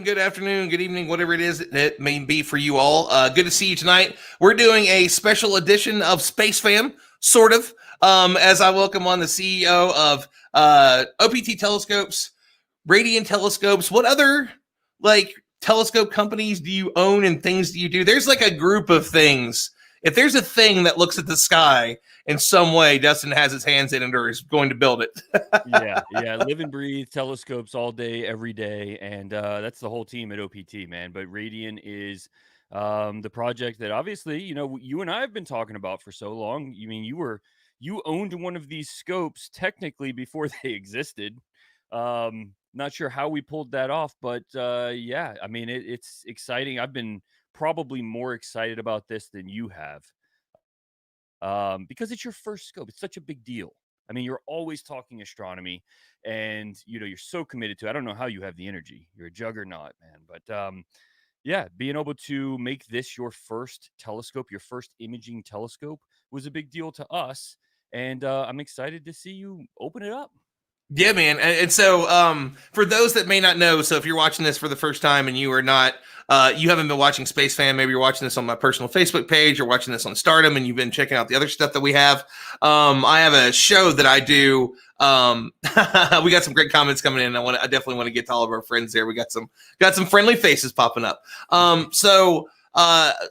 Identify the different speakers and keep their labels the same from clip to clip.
Speaker 1: good afternoon, good evening, whatever it is that may be for you all. Good to see you tonight. We're doing a special edition of Space Fam, sort of, as I welcome on the CEO of OPT Telescopes, Radian Telescopes. What other, telescope companies do you own and things do you do? There's like a group of things. If there's a thing that looks at the sky in some way, Dustin has his hands in it or is going to build it.
Speaker 2: Yeah. Live and breathe telescopes all day, every day, and that's the whole team at OPT, man. But Radian is the project that obviously you and I have been talking about for so long. You mean you owned one of these scopes technically before they existed. Not sure how we pulled that off, but yeah, I mean it's exciting. I've been probably more excited about this than you have. Because it's your first scope. It's such a big deal. I mean, you're always talking astronomy, and you're so committed to it. I don't know how you have the energy. You're a juggernaut, man. But yeah, being able to make this your first telescope, your first imaging telescope, was a big deal to us, and I'm excited to see you open it up.
Speaker 1: Yeah, man. And so for those that may not know, so if you're watching this for the first time and you are not, you haven't been watching Space Fan, maybe you're watching this on my personal Facebook page, you're watching this on Stardom, and you've been checking out the other stuff that we have. I have a show that I do. We got some great comments coming in. I definitely want to get to all of our friends there. We got some friendly faces popping up. So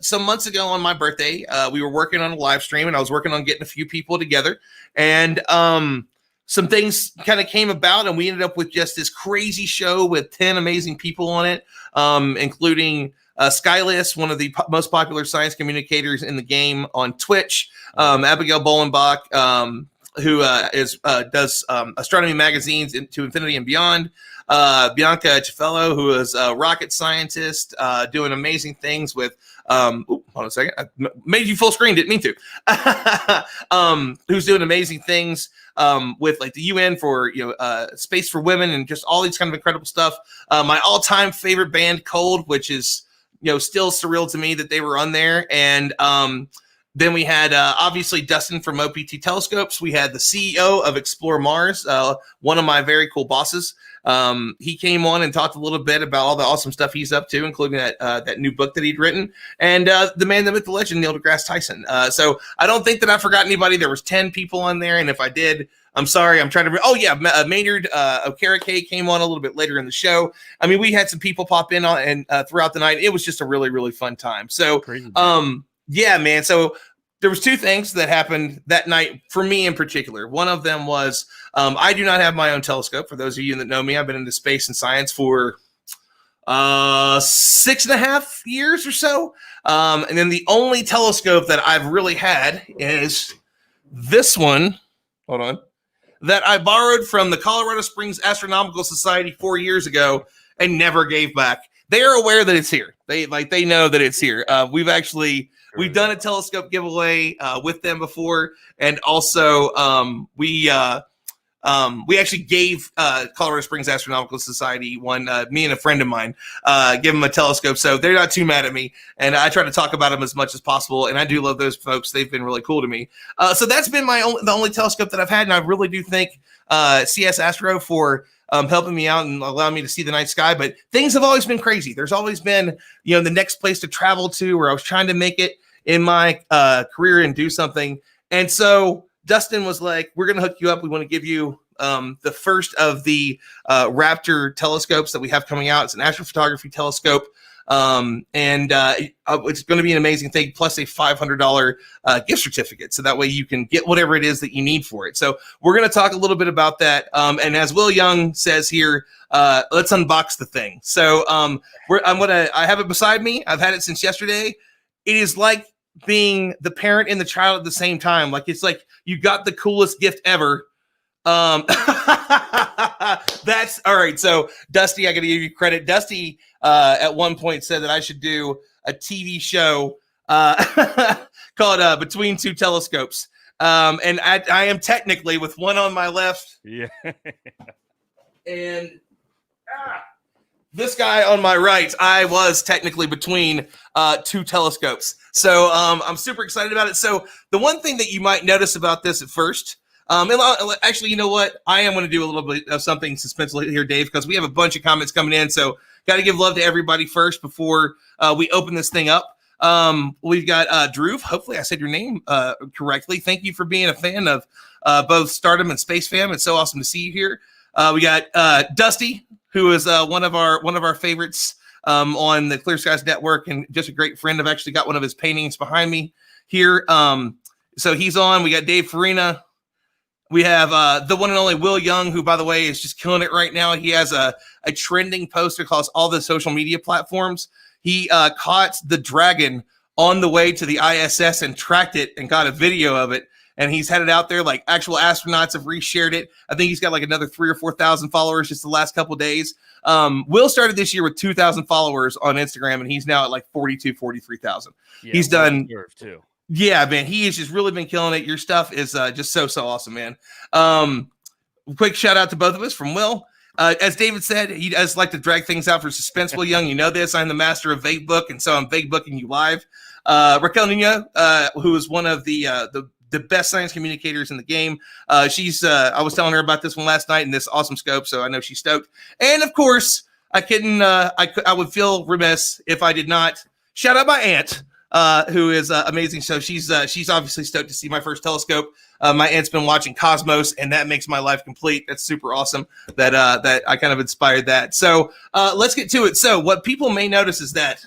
Speaker 1: some months ago on my birthday, we were working on a live stream, and I was working on getting a few people together, and some things kind of came about, and we ended up with just this crazy show with 10 amazing people on it, including Skyless, one of the most popular science communicators in the game on Twitch, Abigail Bolenbach, who does astronomy magazines to Infinity and Beyond, Bianca Cifello, who is a rocket scientist, doing amazing things with hold on a second. I made you full screen, didn't mean to. Who's doing amazing things with like the UN for space for women and just all these kind of incredible stuff. My all-time favorite band, Cold, which is still surreal to me that they were on there. And then we had obviously Dustin from OPT Telescopes. We had the CEO of Explore Mars, one of my very cool bosses. He came on and talked a little bit about all the awesome stuff he's up to, including that new book that he'd written, and the man, the myth, the legend, Neil deGrasse Tyson. So I don't think that I forgot anybody. There was 10 people on there, and if I did, I'm sorry. I'm trying to. Oh yeah, Maynard Okereke came on a little bit later in the show. I mean, we had some people pop in on and throughout the night. It was just a really, really fun time. So
Speaker 2: Crazy,
Speaker 1: yeah, man. So there was two things that happened that night for me in particular. One of them was I do not have my own telescope. For those of you that know me, I've been into space and science for 6.5 years or so. And then the only telescope that I've really had is this one. Hold on. That I borrowed from the Colorado Springs Astronomical Society 4 years ago and never gave back. They are aware that it's here. They know that it's here. We've done a telescope giveaway with them before, and also we actually gave Colorado Springs Astronomical Society one. Me and a friend of mine give them a telescope, so they're not too mad at me. And I try to talk about them as much as possible. And I do love those folks; they've been really cool to me. So that's been the only telescope that I've had, and I really do thank CS Astro for helping me out and allowing me to see the night sky. But things have always been crazy. There's always been the next place to travel to, where I was trying to make it in my career and do something. And so Dustin was like, we're going to hook you up. We want to give you the first of the Raptor telescopes that we have coming out. It's an astrophotography telescope. And it's going to be an amazing thing, plus a $500 gift certificate. So that way you can get whatever it is that you need for it. So we're going to talk a little bit about that. And as Will Young says here, let's unbox the thing. So I have it beside me. I've had it since yesterday. It is like being the parent and the child at the same time. Like, it's like you got the coolest gift ever. That's all right. So Dusty, I got to give you credit. Dusty at one point said that I should do a TV show called Between Two Telescopes. And I am technically with one on my left.
Speaker 2: Yeah.
Speaker 1: And this guy on my right, I was technically between two telescopes. So I'm super excited about it. So the one thing that you might notice about this at first, Actually, you know what? I am going to do a little bit of something suspenseful here, Dave, because we have a bunch of comments coming in. So got to give love to everybody first before we open this thing up. We've got Drew. Hopefully I said your name correctly. Thank you for being a fan of both Stardom and Space Fam. It's so awesome to see you here. We got Dusty, who is one of our favorites on the Clear Skies Network, and just a great friend. I've actually got one of his paintings behind me here. So he's on. We got Dave Farina. We have the one and only Will Young, who, by the way, is just killing it right now. He has a trending post across all the social media platforms. He caught the dragon on the way to the ISS and tracked it and got a video of it. And he's headed out there. Like, actual astronauts have reshared it. I think he's got like another 3,000 or 4,000 followers just the last couple of days. Will started this year with 2,000 followers on Instagram, and he's now at like 43,000. Yeah, he's done too. Yeah, man, he has just really been killing it. Your stuff is just so awesome, man. Quick shout out to both of us from Will. As David said, he does like to drag things out for suspense. Will Young, you know this. I'm the master of vague book, and so I'm vague booking you live. Raquel Nino, who is one of the best science communicators in the game. She's I was telling her about this one last night in this awesome scope, so I know she's stoked. And of course, I would feel remiss if I did not shout out my aunt. Who is amazing. So she's obviously stoked to see my first telescope. My aunt's been watching Cosmos, and that makes my life complete. That's super awesome that I kind of inspired that. So let's get to it. So what people may notice is that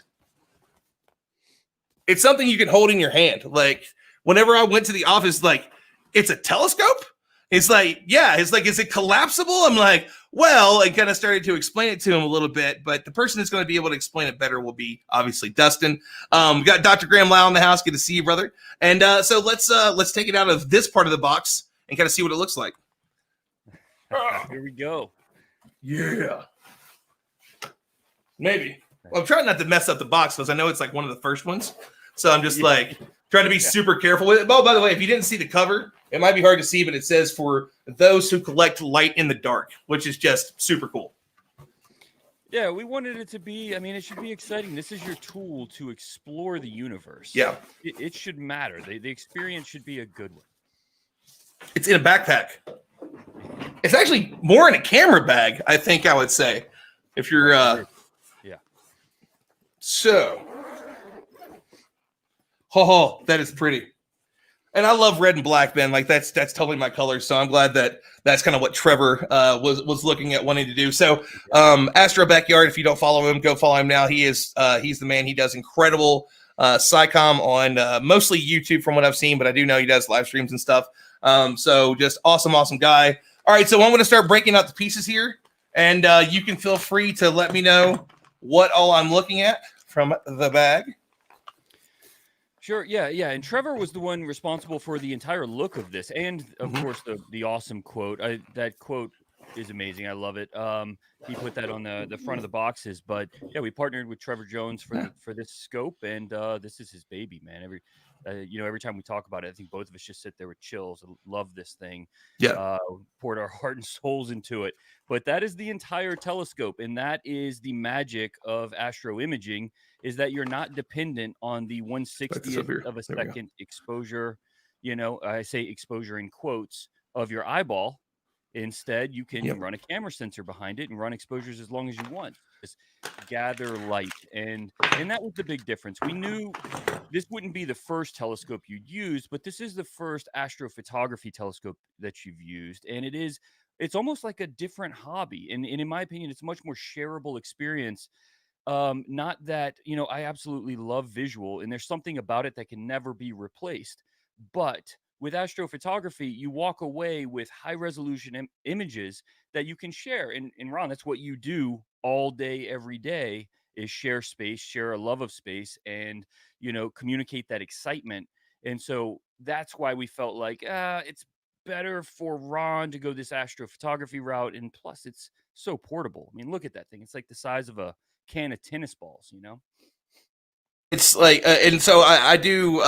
Speaker 1: it's something you can hold in your hand. Like, whenever I went to the office, like, it's a telescope? It's like, yeah, it's like, is it collapsible? I'm like, well, I kind of started to explain it to him a little bit, but the person that's going to be able to explain it better will be obviously Dustin. We got Dr. Graham Lau in the house. Good to see you, brother. And so let's take it out of this part of the box and kind of see what it looks like.
Speaker 2: Here we go.
Speaker 1: Yeah. Maybe. Well, I'm trying not to mess up the box because I know it's like one of the first ones. So I'm just like trying to be super careful with it. Oh, by the way, if you didn't see the cover, it might be hard to see, but it says for those who collect light in the dark, which is just super cool.
Speaker 2: Yeah, we wanted it to be, I mean, it should be exciting. This is your tool to explore the universe.
Speaker 1: Yeah.
Speaker 2: It should matter. The experience should be a good one.
Speaker 1: It's in a backpack. It's actually more in a camera bag, I think I would say. If you're
Speaker 2: yeah.
Speaker 1: So that is pretty. And I love red and black, man. Like that's totally my color. So I'm glad that that's kind of what Trevor was looking at wanting to do. So Astro Backyard, if you don't follow him, go follow him now. He's the man. He does incredible SciComm on mostly YouTube from what I've seen, but I do know he does live streams and stuff. So just awesome guy. All right, so I'm going to start breaking out the pieces here, and you can feel free to let me know what all I'm looking at from the bag.
Speaker 2: Sure. Yeah. And Trevor was the one responsible for the entire look of this, and of course the awesome quote. That quote is amazing. I love it. He put that on the front of the boxes. But yeah, we partnered with Trevor Jones for this scope, and this is his baby, man. Every time we talk about it, I think both of us just sit there with chills. Love this thing.
Speaker 1: Yeah.
Speaker 2: Poured our heart and souls into it. But that is the entire telescope, and that is the magic of astro imaging. Is that you're not dependent on the 1/60th of a second exposure, I say exposure in quotes, of your eyeball. Instead, you can run a camera sensor behind it and run exposures as long as you want. Just gather light. And that was the big difference. We knew this wouldn't be the first telescope you'd use, but this is the first astrophotography telescope that you've used. And it's almost like a different hobby. And in my opinion, it's a much more shareable experience. Not that, I absolutely love visual, and there's something about it that can never be replaced. But with astrophotography, you walk away with high resolution images that you can share. And Ron, that's what you do all day, every day, is share space, share a love of space, and, communicate that excitement. And so that's why we felt like, it's better for Ron to go this astrophotography route. And plus, it's so portable. I mean, look at that thing. It's like the size of a can of tennis balls,
Speaker 1: It's like and so I do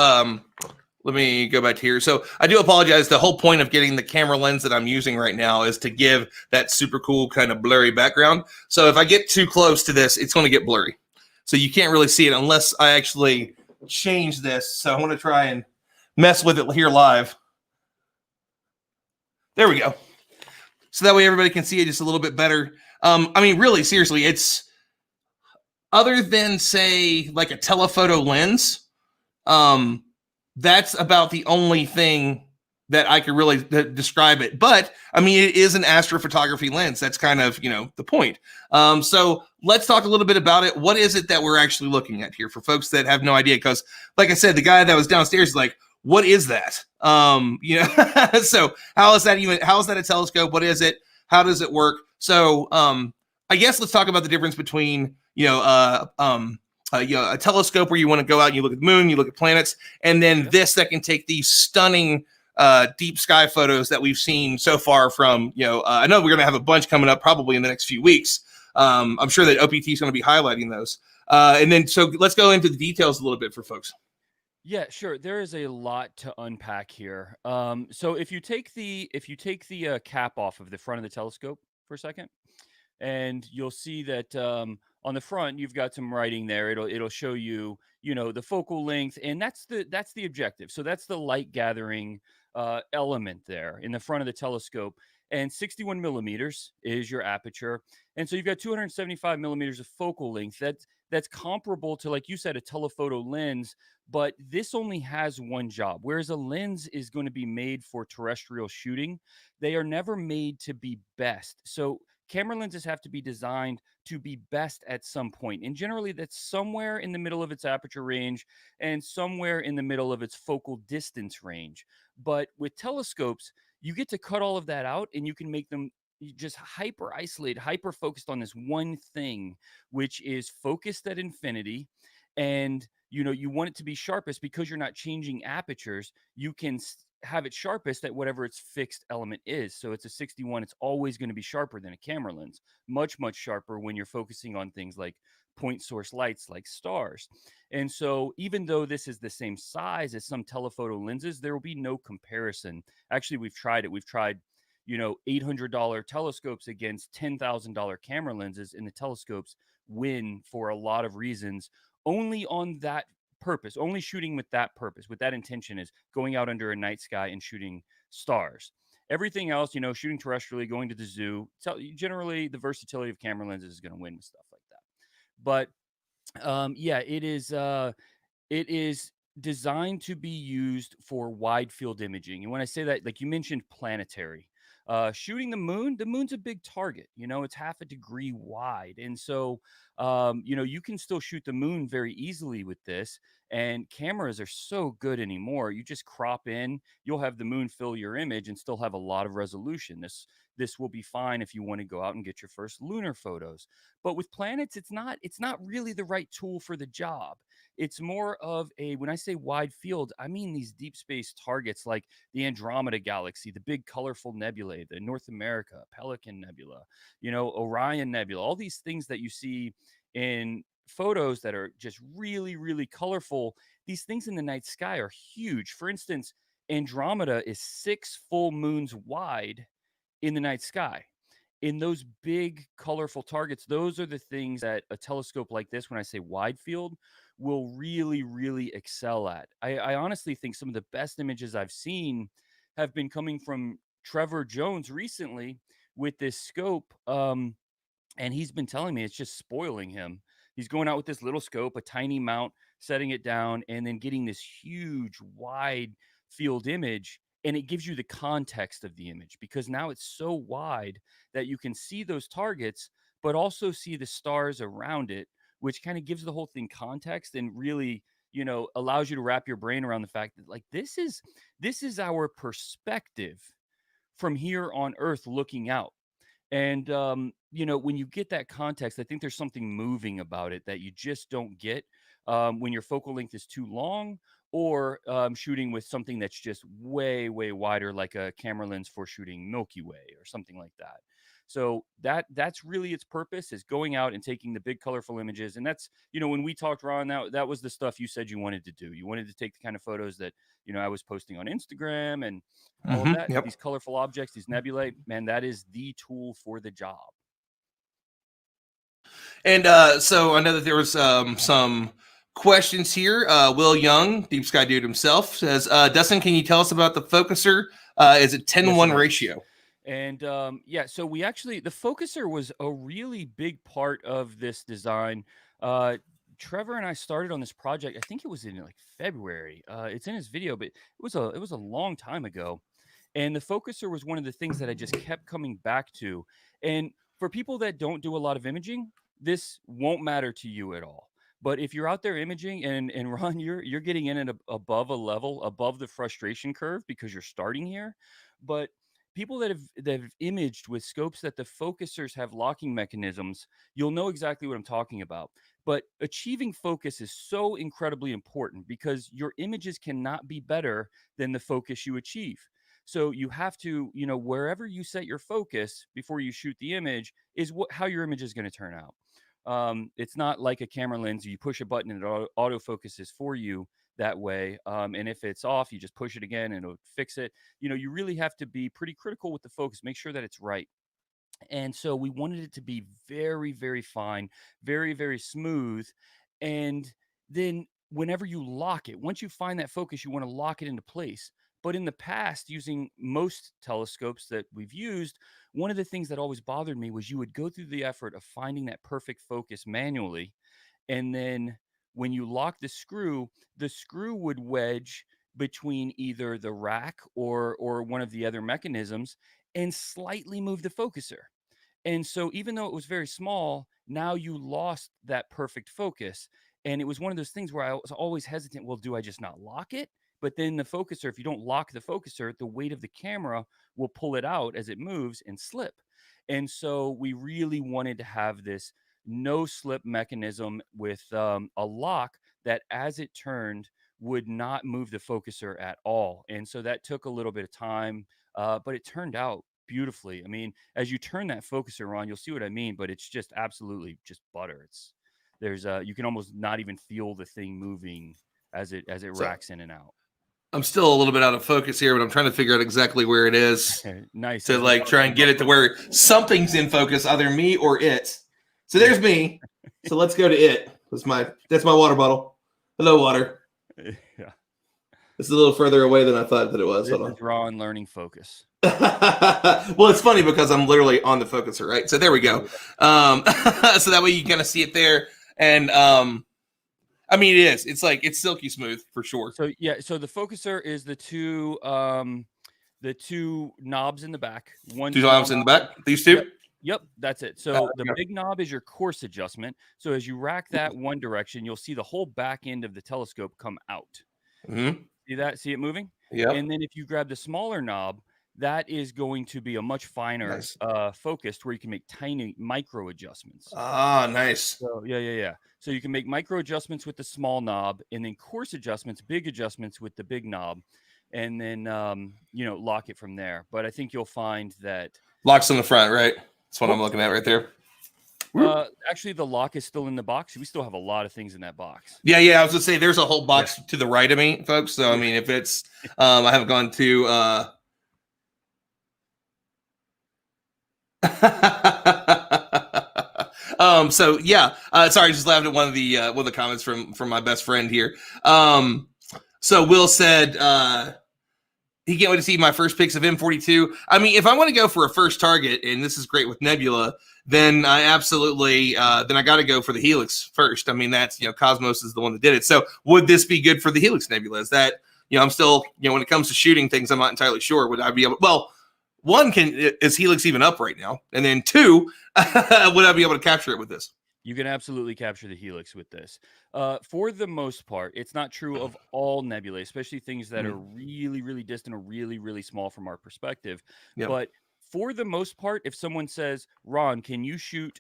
Speaker 1: let me go back here. So I do apologize. The whole point of getting the camera lens that I'm using right now is to give that super cool kind of blurry background. So if I get too close to this, it's going to get blurry. So you can't really see it unless I actually change this. So I want to try and mess with it here live. There we go. So that way everybody can see it just a little bit better. I mean, really, seriously, it's other than say like a telephoto lens. That's about the only thing that I could really describe it. But I mean, it is an astrophotography lens. That's kind of, the point. So let's talk a little bit about it. What is it that we're actually looking at here for folks that have no idea? Because like I said, the guy that was downstairs is like, what is that? So how is that a telescope? What is it? How does it work? So I guess let's talk about the difference between, a telescope where you want to go out and you look at the moon, you look at planets, and then this that can take these stunning deep sky photos that we've seen so far from, I know we're going to have a bunch coming up probably in the next few weeks. I'm sure that OPT is going to be highlighting those. And then, so let's go into the details a little bit for folks.
Speaker 2: Yeah, sure. There is a lot to unpack here. So if you take the cap off of the front of the telescope for a second, and you'll see that on the front you've got some writing there. It'll show you, the focal length, and that's the objective. So that's the light gathering element there in the front of the telescope. And 61 millimeters is your aperture, and so you've got 275 millimeters of focal length. That's comparable to, like you said, a telephoto lens, but this only has one job. Whereas a lens is going to be made for terrestrial shooting, they are never made to be best. So camera lenses have to be designed to be best at some point. And generally, that's somewhere in the middle of its aperture range and somewhere in the middle of its focal distance range. But with telescopes, you get to cut all of that out and you can make them just hyper isolated, hyper focused on this one thing, which is focused at infinity. And you want it to be sharpest because you're not changing apertures. You can have it sharpest at whatever its fixed element is. So it's a 61. It's always going to be sharper than a camera lens, much, much sharper when you're focusing on things like point source lights like stars. And so even though this is the same size as some telephoto lenses, there will be no comparison. Actually, we've tried it. We've tried $800 telescopes against $10,000 camera lenses, and the telescopes win for a lot of reasons. Only on that purpose, only shooting with that purpose, with that intention, is going out under a night sky and shooting stars. Everything else, shooting terrestrially, going to the zoo, generally the versatility of camera lenses is going to win with stuff like that. But it is designed to be used for wide field imaging. And when I say that, like you mentioned, planetary. Shooting the moon's a big target. It's half a degree wide. And so, you can still shoot the moon very easily with this. And cameras are so good anymore. You just crop in, you'll have the moon fill your image and still have a lot of resolution. This will be fine if you want to go out and get your first lunar photos. But with planets, it's not really the right tool for the job. It's more of when I say wide field, I mean these deep space targets like the Andromeda Galaxy, the big colorful nebulae, the North America Pelican Nebula, Orion Nebula, all these things that you see in photos that are just really, really colorful. These things in the night sky are huge. For instance, Andromeda is 6 full moons wide in the night sky. In those big colorful targets, those are the things that a telescope like this, when I say wide field, will really, really excel at. I honestly think some of the best images I've seen have been coming from Trevor Jones recently with this scope. And he's been telling me it's just spoiling him. He's going out with this little scope, a tiny mount, setting it down, and then getting this huge wide field image. And it gives you the context of the image because now it's so wide that you can see those targets, but also see the stars around it, which kind of gives the whole thing context and really, allows you to wrap your brain around the fact that, like, this is our perspective from here on Earth looking out. And, when you get that context, I think there's something moving about it that you just don't get when your focal length is too long, or shooting with something that's just way, way wider, like a camera lens for shooting Milky Way or something like that. So that's really its purpose, is going out and taking the big colorful images. And that's, when we talked, Ron, that was the stuff you said you wanted to do. You wanted to take the kind of photos that, I was posting on Instagram and all of that. Yep. These colorful objects, these nebulae, man, that is the tool for the job.
Speaker 1: And so I know that there was some questions here. Will Young, Deep Sky Dude himself, says, Dustin, can you tell us about the focuser is a 10-1 ratio.
Speaker 2: And yeah, so we actually, the focuser was a really big part of this design. Trevor and I started on this project. I think it was in like February. It's in his video, but it was a long time ago. And the focuser was one of the things that I just kept coming back to. And for people that don't do a lot of imaging, this won't matter to you at all. But if you're out there imaging and Ron, you're getting in at above a level, above the frustration curve because you're starting here. But people that have imaged with scopes that the focusers have locking mechanisms, you'll know exactly what I'm talking about. But achieving focus is so incredibly important because your images cannot be better than the focus you achieve. So you have to, wherever you set your focus before you shoot the image is how your image is going to turn out. It's not like a camera lens. You push a button and it autofocuses for you that way. And if it's off, you just push it again and it'll fix it. You really have to be pretty critical with the focus, make sure that it's right. And so we wanted it to be very, very fine, very, very smooth. And then whenever you lock it, once you find that focus, you want to lock it into place. But in the past, using most telescopes that we've used, one of the things that always bothered me was you would go through the effort of finding that perfect focus manually. And then when you lock the screw would wedge between either the rack or one of the other mechanisms and slightly move the focuser. And so even though it was very small, now you lost that perfect focus. And it was one of those things where I was always hesitant. Well, do I just not lock it? But then the focuser, if you don't lock the focuser, the weight of the camera will pull it out as it moves and slip. And so we really wanted to have this no slip mechanism with a lock that as it turned would not move the focuser at all. And so that took a little bit of time, but it turned out beautifully. I mean, as you turn that focuser on, you'll see what I mean, but it's just absolutely just butter. You can almost not even feel the thing moving as it racks in and out.
Speaker 1: I'm still a little bit out of focus here, but I'm trying to figure out exactly where it is.
Speaker 2: Nice.
Speaker 1: To like try and get it to where something's in focus, either me or it. So there's me. So let's go to it. That's my water bottle. Hello, water.
Speaker 2: Yeah.
Speaker 1: It's a little further away than I thought that it was.
Speaker 2: Hold on. Raw and learning focus.
Speaker 1: Well, it's funny because I'm literally on the focuser, right? So there we go. So that way you kind of see it there. And I mean, it is. It's like it's silky smooth for sure.
Speaker 2: So yeah. So the focuser is the two knobs in the back.
Speaker 1: Two knobs in the back. These two.
Speaker 2: Yep, that's it. So the big knob is your course adjustment. So as you rack that one direction, you'll see the whole back end of the telescope come out.
Speaker 1: Mm-hmm.
Speaker 2: See that? See it moving?
Speaker 1: Yeah.
Speaker 2: And then if you grab the smaller knob, that is going to be a much finer focused where you can make tiny micro adjustments.
Speaker 1: Ah, nice.
Speaker 2: So yeah. So you can make micro adjustments with the small knob and then coarse adjustments, big adjustments with the big knob, and then lock it from there. But I think you'll find that
Speaker 1: locks in the front, right? That's what I'm looking at right there.
Speaker 2: Actually, the lock is still in the box. We still have a lot of things in that box.
Speaker 1: Yeah. I was gonna say there's a whole box to the right of me, folks. So I mean, if it's, I haven't gone to. So yeah. Sorry, I just laughed at one of the comments from my best friend here. So Will said he can't wait to see my first picks of M42. I mean, if I want to go for a first target, and this is great with Nebula, then I absolutely then I got to go for the Helix first. I mean, that's Cosmos is the one that did it. So would this be good for the Helix Nebula? Is that I'm still when it comes to shooting things, I'm not entirely sure. Would I be able? Well, one, is Helix even up right now? And then two, would I be able to capture it with this?
Speaker 2: You can absolutely capture the Helix with this. For the most part, it's not true of all nebulae, especially things that are really, really distant or really, really small from our perspective. Yep. But for the most part, if someone says, Ron, can you shoot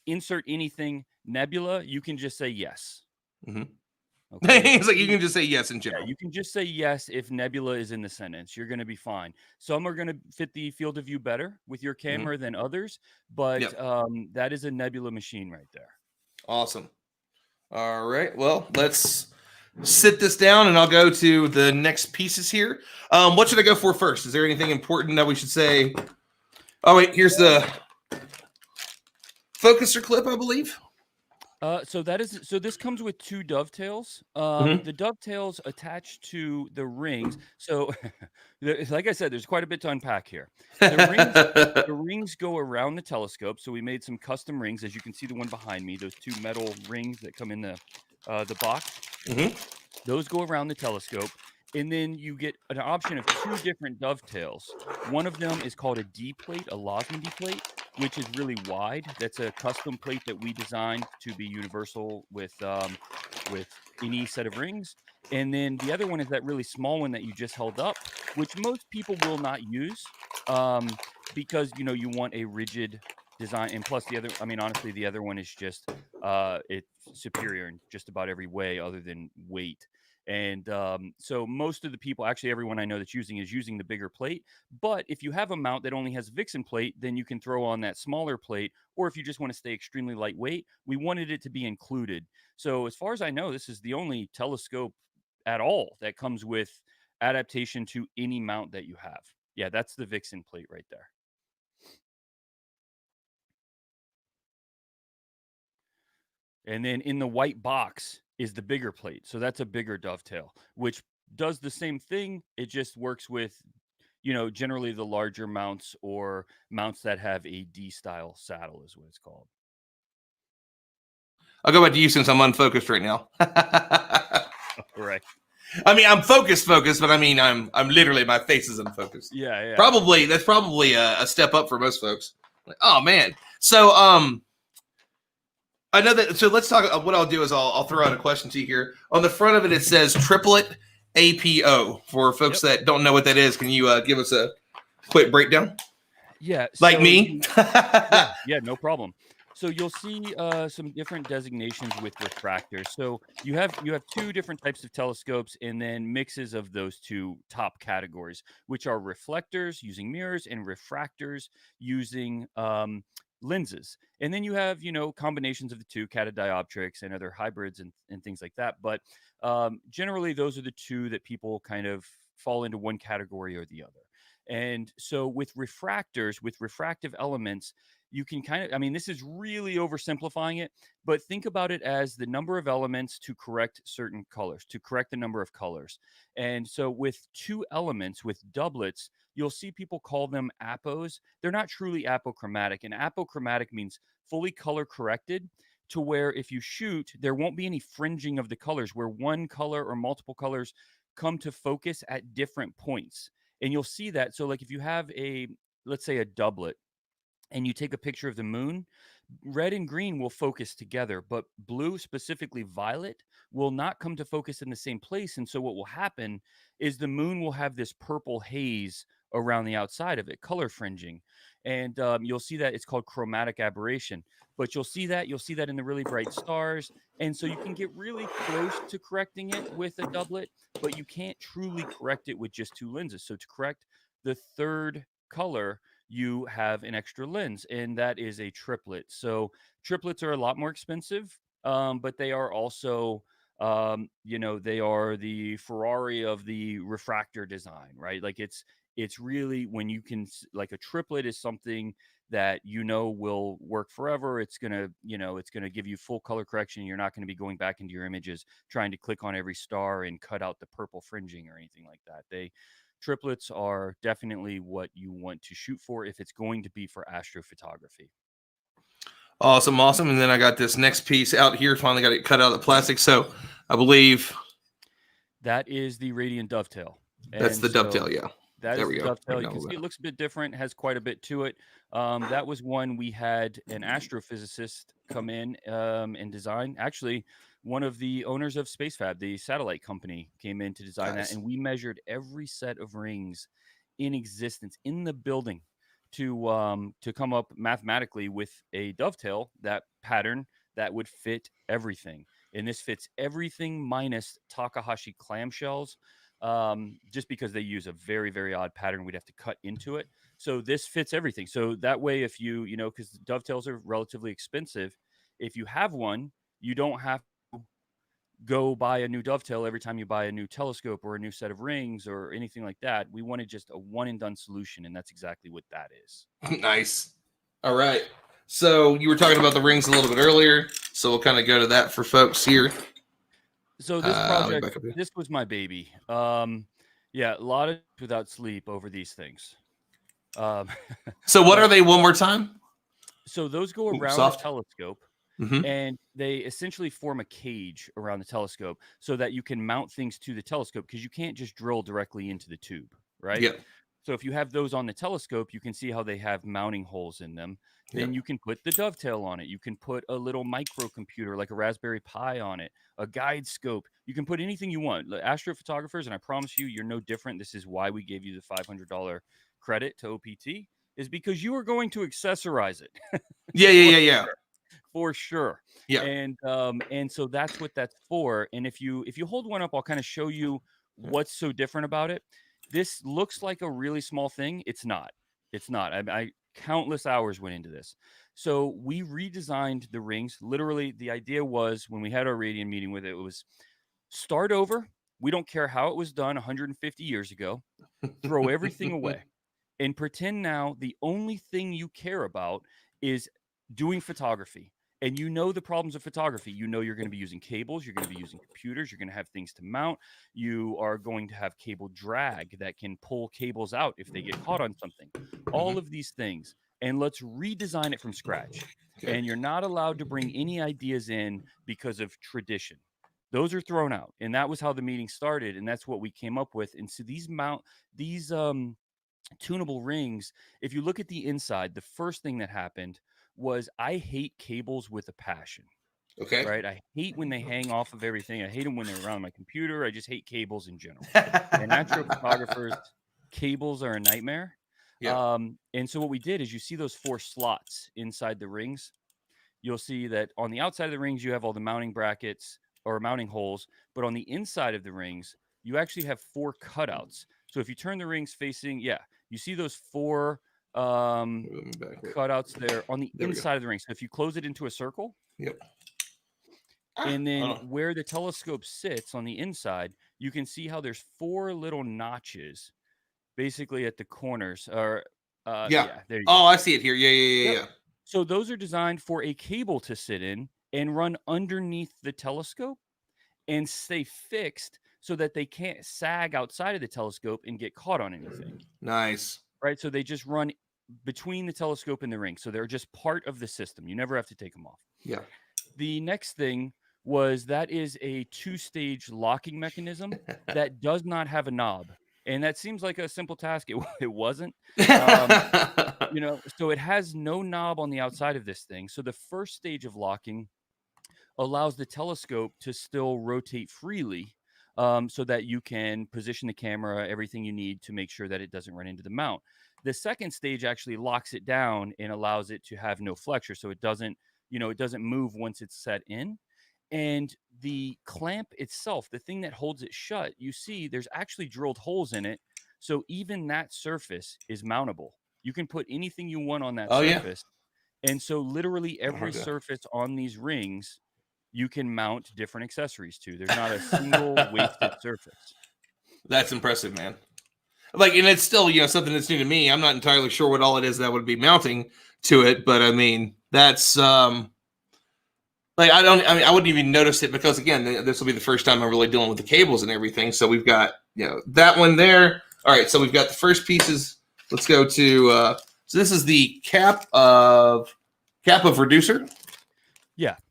Speaker 2: insert anything nebula? You can just say yes.
Speaker 1: Mm-hmm. Okay. It's like you can just say yes in general.
Speaker 2: Yeah, you can just say yes if nebula is in the sentence. You're going to be fine. Some are going to fit the field of view better with your camera than others, but that is a nebula machine right there.
Speaker 1: Awesome. All right. Well, let's sit this down and I'll go to the next pieces here. What should I go for first? Is there anything important that we should say? Oh, wait, here's the focuser clip, I believe.
Speaker 2: So this comes with 2 dovetails.
Speaker 1: Mhm.
Speaker 2: The dovetails attached to the rings. So, like I said, there's quite a bit to unpack here. The rings the rings go around the telescope. So we made some custom rings, as you can see the one behind me. Those 2 metal rings that come in the box.
Speaker 1: Mhm.
Speaker 2: Those go around the telescope, and then you get an option of 2 different dovetails. One of them is called a D plate, a Losmandy plate, which is really wide. That's a custom plate that we designed to be universal with any set of rings. And then the other one is that really small one that you just held up, which most people will not use, because, you want a rigid design. And plus the other, I mean, honestly, the other one is just, it's superior in just about every way other than weight. And so most of the people, actually everyone I know that's using, is using the bigger plate. But if you have a mount that only has Vixen plate, then you can throw on that smaller plate. Or if you just want to stay extremely lightweight, we wanted it to be included. So as far as I know, this is the only telescope at all that comes with adaptation to any mount that you have. Yeah, that's the Vixen plate right there. And then in the white box is the bigger plate. So that's a bigger dovetail, which does the same thing. It just works with, generally the larger mounts, or mounts that have a D style saddle is what it's called.
Speaker 1: I'll go back to you since I'm unfocused right now.
Speaker 2: Right.
Speaker 1: I mean, I'm focused, but I mean, I'm literally, my face is unfocused.
Speaker 2: Yeah, yeah.
Speaker 1: That's probably a step up for most folks. Like, oh man. So I know that. So let's talk. What I'll do is I'll throw out a question to you here. On the front of it, it says triplet APO. For folks that don't know what that is, can you give us a quick breakdown?
Speaker 2: Yeah.
Speaker 1: Like
Speaker 2: So
Speaker 1: me?
Speaker 2: yeah, no problem. So you'll see some different designations with refractors. So you have 2 different types of telescopes, and then mixes of those 2 top categories, which are reflectors using mirrors and refractors using lenses. And then you have, combinations of the 2, catadioptrics and other hybrids and things like that. But generally, those are the 2 that people kind of fall into one category or the other. And so with refractors, with refractive elements, you can kind of, I mean, this is really oversimplifying it, but think about it as the number of elements to correct certain colors, to correct the number of colors. And so with 2 elements, with doublets, you'll see people call them apos. They're not truly apochromatic. And apochromatic means fully color corrected, to where if you shoot, there won't be any fringing of the colors, where one color or multiple colors come to focus at different points. And you'll see that. So, like, if you have let's say a doublet, and you take a picture of the moon, red and green will focus together, but blue, specifically violet, will not come to focus in the same place. And so what will happen is the moon will have this purple haze around the outside of it, color fringing. And you'll see that it's called chromatic aberration. But you'll see that in the really bright stars. And so you can get really close to correcting it with a doublet, but you can't truly correct it with just 2 lenses. So to correct the third color, you have an extra lens, and that is a triplet. So triplets are a lot more expensive, but they are also, they are the Ferrari of the refractor design, right? Like it's really, when you can, like, a triplet is something that will work forever. It's gonna give you full color correction. You're not going to be going back into your images trying to click on every star and cut out the purple fringing or anything like that. Triplets are definitely what you want to shoot for if it's going to be for astrophotography.
Speaker 1: Awesome. And then I got this next piece out here. Finally got it cut out of the plastic. So I believe
Speaker 2: That is the Radian dovetail.
Speaker 1: that's
Speaker 2: And
Speaker 1: the
Speaker 2: so
Speaker 1: dovetail. Yeah.
Speaker 2: that
Speaker 1: There
Speaker 2: is
Speaker 1: we
Speaker 2: the
Speaker 1: go.
Speaker 2: dovetail. You can see it looks a bit different, has quite a bit to it. That was one we had an astrophysicist come in and design. Actually, one of the owners of SpaceFab, the satellite company, came in to design that,
Speaker 1: Nice.
Speaker 2: and we measured every set of rings in existence in the building to come up mathematically with a dovetail, that pattern that would fit everything. And this fits everything minus Takahashi clamshells, just because they use a very, very odd pattern. We'd have to cut into it. So this fits everything. So that way, if because dovetails are relatively expensive, if you have one, you don't have to go buy a new dovetail every time you buy a new telescope or a new set of rings or anything like that. We wanted just a one and done solution, and that's exactly what that is.
Speaker 1: Nice. All right. So you were talking about the rings a little bit earlier, so we'll kind of go to that for folks here.
Speaker 2: So this project, this was my baby. Yeah, a lot of without sleep over these things.
Speaker 1: So what are they one more time?
Speaker 2: So those go around the telescope,
Speaker 1: mm-hmm.
Speaker 2: and they essentially form a cage around the telescope so that you can mount things to the telescope, because you can't just drill directly into the tube, right?
Speaker 1: Yeah.
Speaker 2: So if you have those on the telescope, you can see how they have mounting holes in them. Then you can put the dovetail on it. You can put a little microcomputer like a Raspberry Pi on it, a guide scope. You can put anything you want. Astrophotographers, and I promise you, you're no different. This is why we gave you the $500 credit to OPT, is because you are going to accessorize it.
Speaker 1: Yeah.
Speaker 2: For sure.
Speaker 1: Yeah.
Speaker 2: And so that's what that's for. And if you hold one up, I'll kind of show you what's so different about it. This looks like a really small thing. It's not. It's not. I countless hours went into this. So we redesigned the rings. Literally, the idea was, when we had our Radian meeting with it, it was start over. We don't care how it was done 150 years ago. Throw everything away and pretend now the only thing you care about is doing photography. And you know the problems of photography. You know you're going to be using cables. You're going to be using computers. You're going to have things to mount. You are going to have cable drag that can pull cables out if they get caught on something. All of these things. And let's redesign it from scratch. Okay. And you're not allowed to bring any ideas in because of tradition. Those are thrown out. And that was how the meeting started. And that's what we came up with. And so these tunable rings, if you look at the inside, the first thing that happened was, I hate cables with a passion.
Speaker 1: Okay.
Speaker 2: Right? I hate when they hang off of everything. I hate them when they're around my computer. I just hate cables in general. And astrophotographers, cables are a nightmare.
Speaker 1: Yeah.
Speaker 2: And so what we did is, you see those 4 slots inside the rings. You'll see that on the outside of the rings, you have all the mounting brackets or mounting holes. But on the inside of the rings, you actually have 4 cutouts. So if you turn the rings facing, you see those 4 cutouts there on the inside of the ring. So if you close it into a circle, and then where the telescope sits on the inside, you can see how there's 4 little notches, basically at the corners. Or there you go.
Speaker 1: I see it here. Yeah.
Speaker 2: So those are designed for a cable to sit in and run underneath the telescope and stay fixed, so that they can't sag outside of the telescope and get caught on anything.
Speaker 1: Nice.
Speaker 2: Right? So they just run between the telescope and the ring. So they're just part of the system. You never have to take them off.
Speaker 1: Yeah.
Speaker 2: The next thing was, that is a 2-stage locking mechanism that does not have a knob. And that seems like a simple task. It wasn't. So it has no knob on the outside of this thing. So the first stage of locking allows the telescope to still rotate freely, so that you can position the camera, everything you need to make sure that it doesn't run into the mount. The second stage actually locks it down and allows it to have no flexure, so it doesn't move once it's set in. And the clamp itself, the thing that holds it shut, you see there's actually drilled holes in it, so even that surface is mountable. You can put anything you want on that surface. And so literally every surface on these rings, you can mount different accessories to. There's not a single wasted surface.
Speaker 1: That's impressive, man. And it's still, something that's new to me. I'm not entirely sure what all it is that would be mounting to it, but I mean, that's I wouldn't even notice it, because again, this will be the first time I'm really dealing with the cables and everything. So we've got, that one there. All right. So we've got the first pieces. Let's go to, so this is the cap of reducer.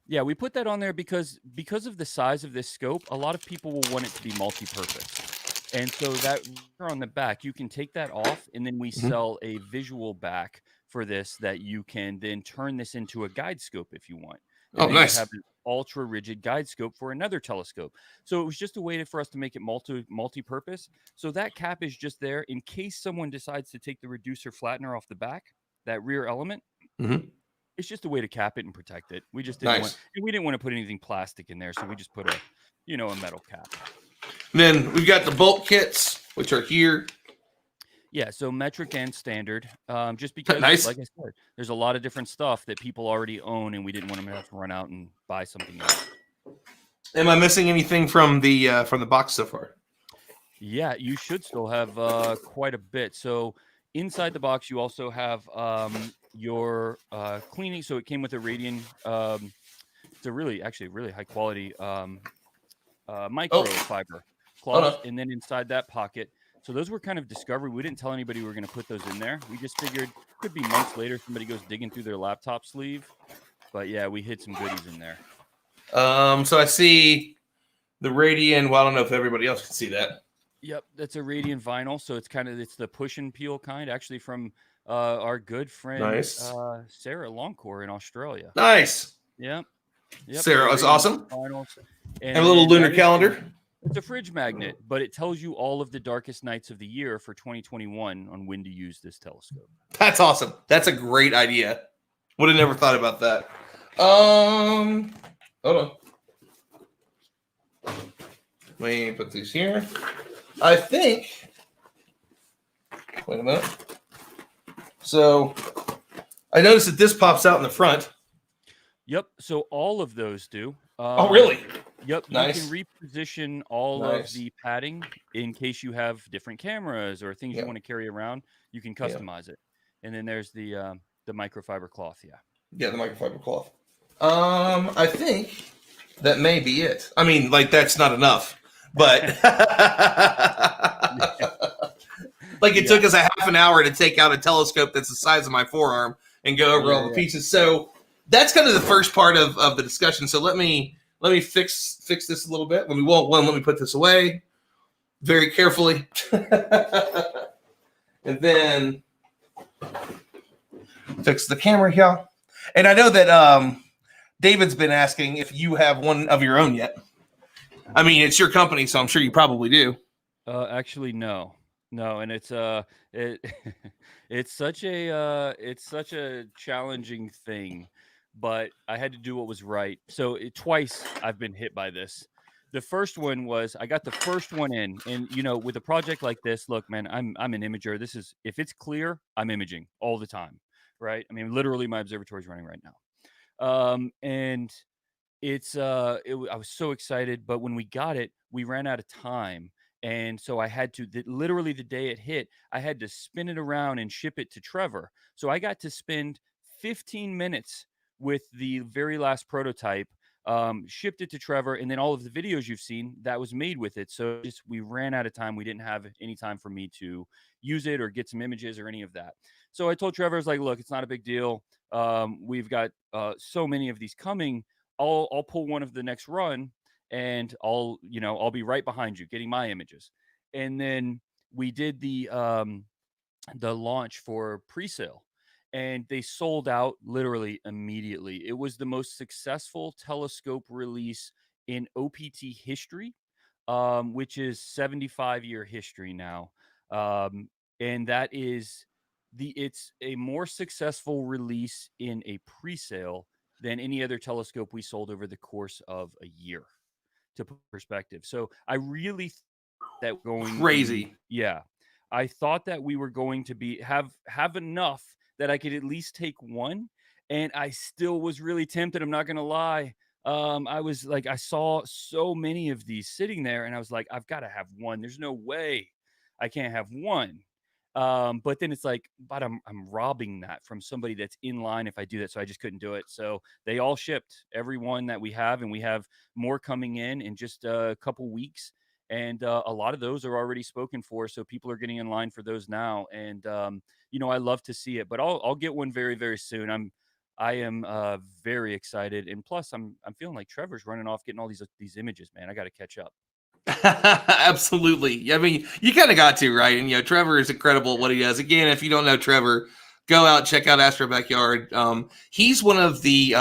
Speaker 2: Yeah, we put that on there because of the size of this scope, a lot of people will want it to be multi-purpose. And so that on the back, you can take that off, and then we sell a visual back for this that you can then turn this into a guide scope if you want. And
Speaker 1: nice.
Speaker 2: You have an ultra rigid guide scope for another telescope. So it was just a way for us to make it multi-purpose. So that cap is just there in case someone decides to take the reducer flattener off the back, that rear element. It's just a way to cap it and protect it. We just didn't want to put anything plastic in there, so we just put a metal cap.
Speaker 1: And then we've got the bolt kits, which are here.
Speaker 2: Yeah, so metric and standard. Just because, like I said, there's a lot of different stuff that people already own, and we didn't want them to have to run out and buy something else.
Speaker 1: Am I missing anything from the box so far?
Speaker 2: Yeah, you should still have quite a bit. So inside the box, you also have your cleaning. So it came with a Radian. It's a really high quality microfiber
Speaker 1: Hold
Speaker 2: cloth,
Speaker 1: on.
Speaker 2: and then inside that pocket. So those were kind of discovery. We didn't tell anybody we were going to put those in there. We just figured could be months later somebody goes digging through their laptop sleeve. But yeah, we hid some goodies in there.
Speaker 1: So I see the Radian. Well, I don't know if everybody else can see that.
Speaker 2: Yep, that's a Radian vinyl. So it's the push and peel kind, actually from our good friend Sarah Longcore in Australia.
Speaker 1: Nice.
Speaker 2: Yep.
Speaker 1: Sarah, that's awesome.
Speaker 2: Vinyls.
Speaker 1: And a little lunar calendar.
Speaker 2: It's a fridge magnet, but it tells you all of the darkest nights of the year for 2021 on when to use this telescope.
Speaker 1: That's awesome. That's a great idea. Would have never thought about that. Hold on. Let me put these here. I think. Wait a minute. So I noticed that this pops out in the front.
Speaker 2: Yep. So all of those do.
Speaker 1: Oh, really?
Speaker 2: Yep.
Speaker 1: Nice.
Speaker 2: You can reposition all of the padding in case you have different cameras or things you want to carry around. You can customize it. And then there's the microfiber cloth. Yeah.
Speaker 1: Yeah, the microfiber cloth. I think that may be it. I mean, like, that's not enough, but like it took us a half an hour to take out a telescope that's the size of my forearm and go over all the pieces. So that's kind of the first part of the discussion. So let me fix this a little bit. Let me put this away very carefully. And then fix the camera here. And I know that David's been asking if you have one of your own yet. I mean, it's your company, so I'm sure you probably do.
Speaker 2: Actually, no, and it's it's such a challenging thing, but I had to do what was right. So twice I've been hit by this. The first one was I got the first one in, and with a project like this, look, man, I'm an imager. This is, if it's clear, I'm imaging all the time, right? I mean, literally, my observatory is running right now, and it's I was so excited, but when we got it, we ran out of time. And so I had to, literally the day it hit, I had to spin it around and ship it to Trevor. So I got to spend 15 minutes with the very last prototype, shipped it to Trevor, and then all of the videos you've seen that was made with it. So we ran out of time. We didn't have any time for me to use it or get some images or any of that. So I told Trevor, I was like, look, it's not a big deal. We've got so many of these coming. I'll pull one of the next run, and I'll be right behind you getting my images. And then we did the launch for pre-sale, and they sold out literally immediately. It was the most successful telescope release in OPT history, which is 75-year history now. And that is it's a more successful release in a pre-sale than any other telescope we sold over the course of a year, to put perspective. So I really that going
Speaker 1: crazy.
Speaker 2: I thought that we were going to have enough that I could at least take one, and I still was really tempted. I'm not going to lie. I was like, I saw so many of these sitting there, and I was like, I've got to have one. There's no way I can't have one. But then it's like, but I'm robbing that from somebody that's in line if I do that. So I just couldn't do it. So they all shipped, every one that we have, and we have more coming in just a couple weeks. And a lot of those are already spoken for. So people are getting in line for those now. And, I love to see it, but I'll get one very, very soon. I am very excited. And plus I'm feeling like Trevor's running off, getting all these images, man. I got to catch up.
Speaker 1: Absolutely. I mean, you kind of got to, right? And Trevor is incredible at what he does. Again, if you don't know Trevor, go out, check out Astro Backyard. He's one of the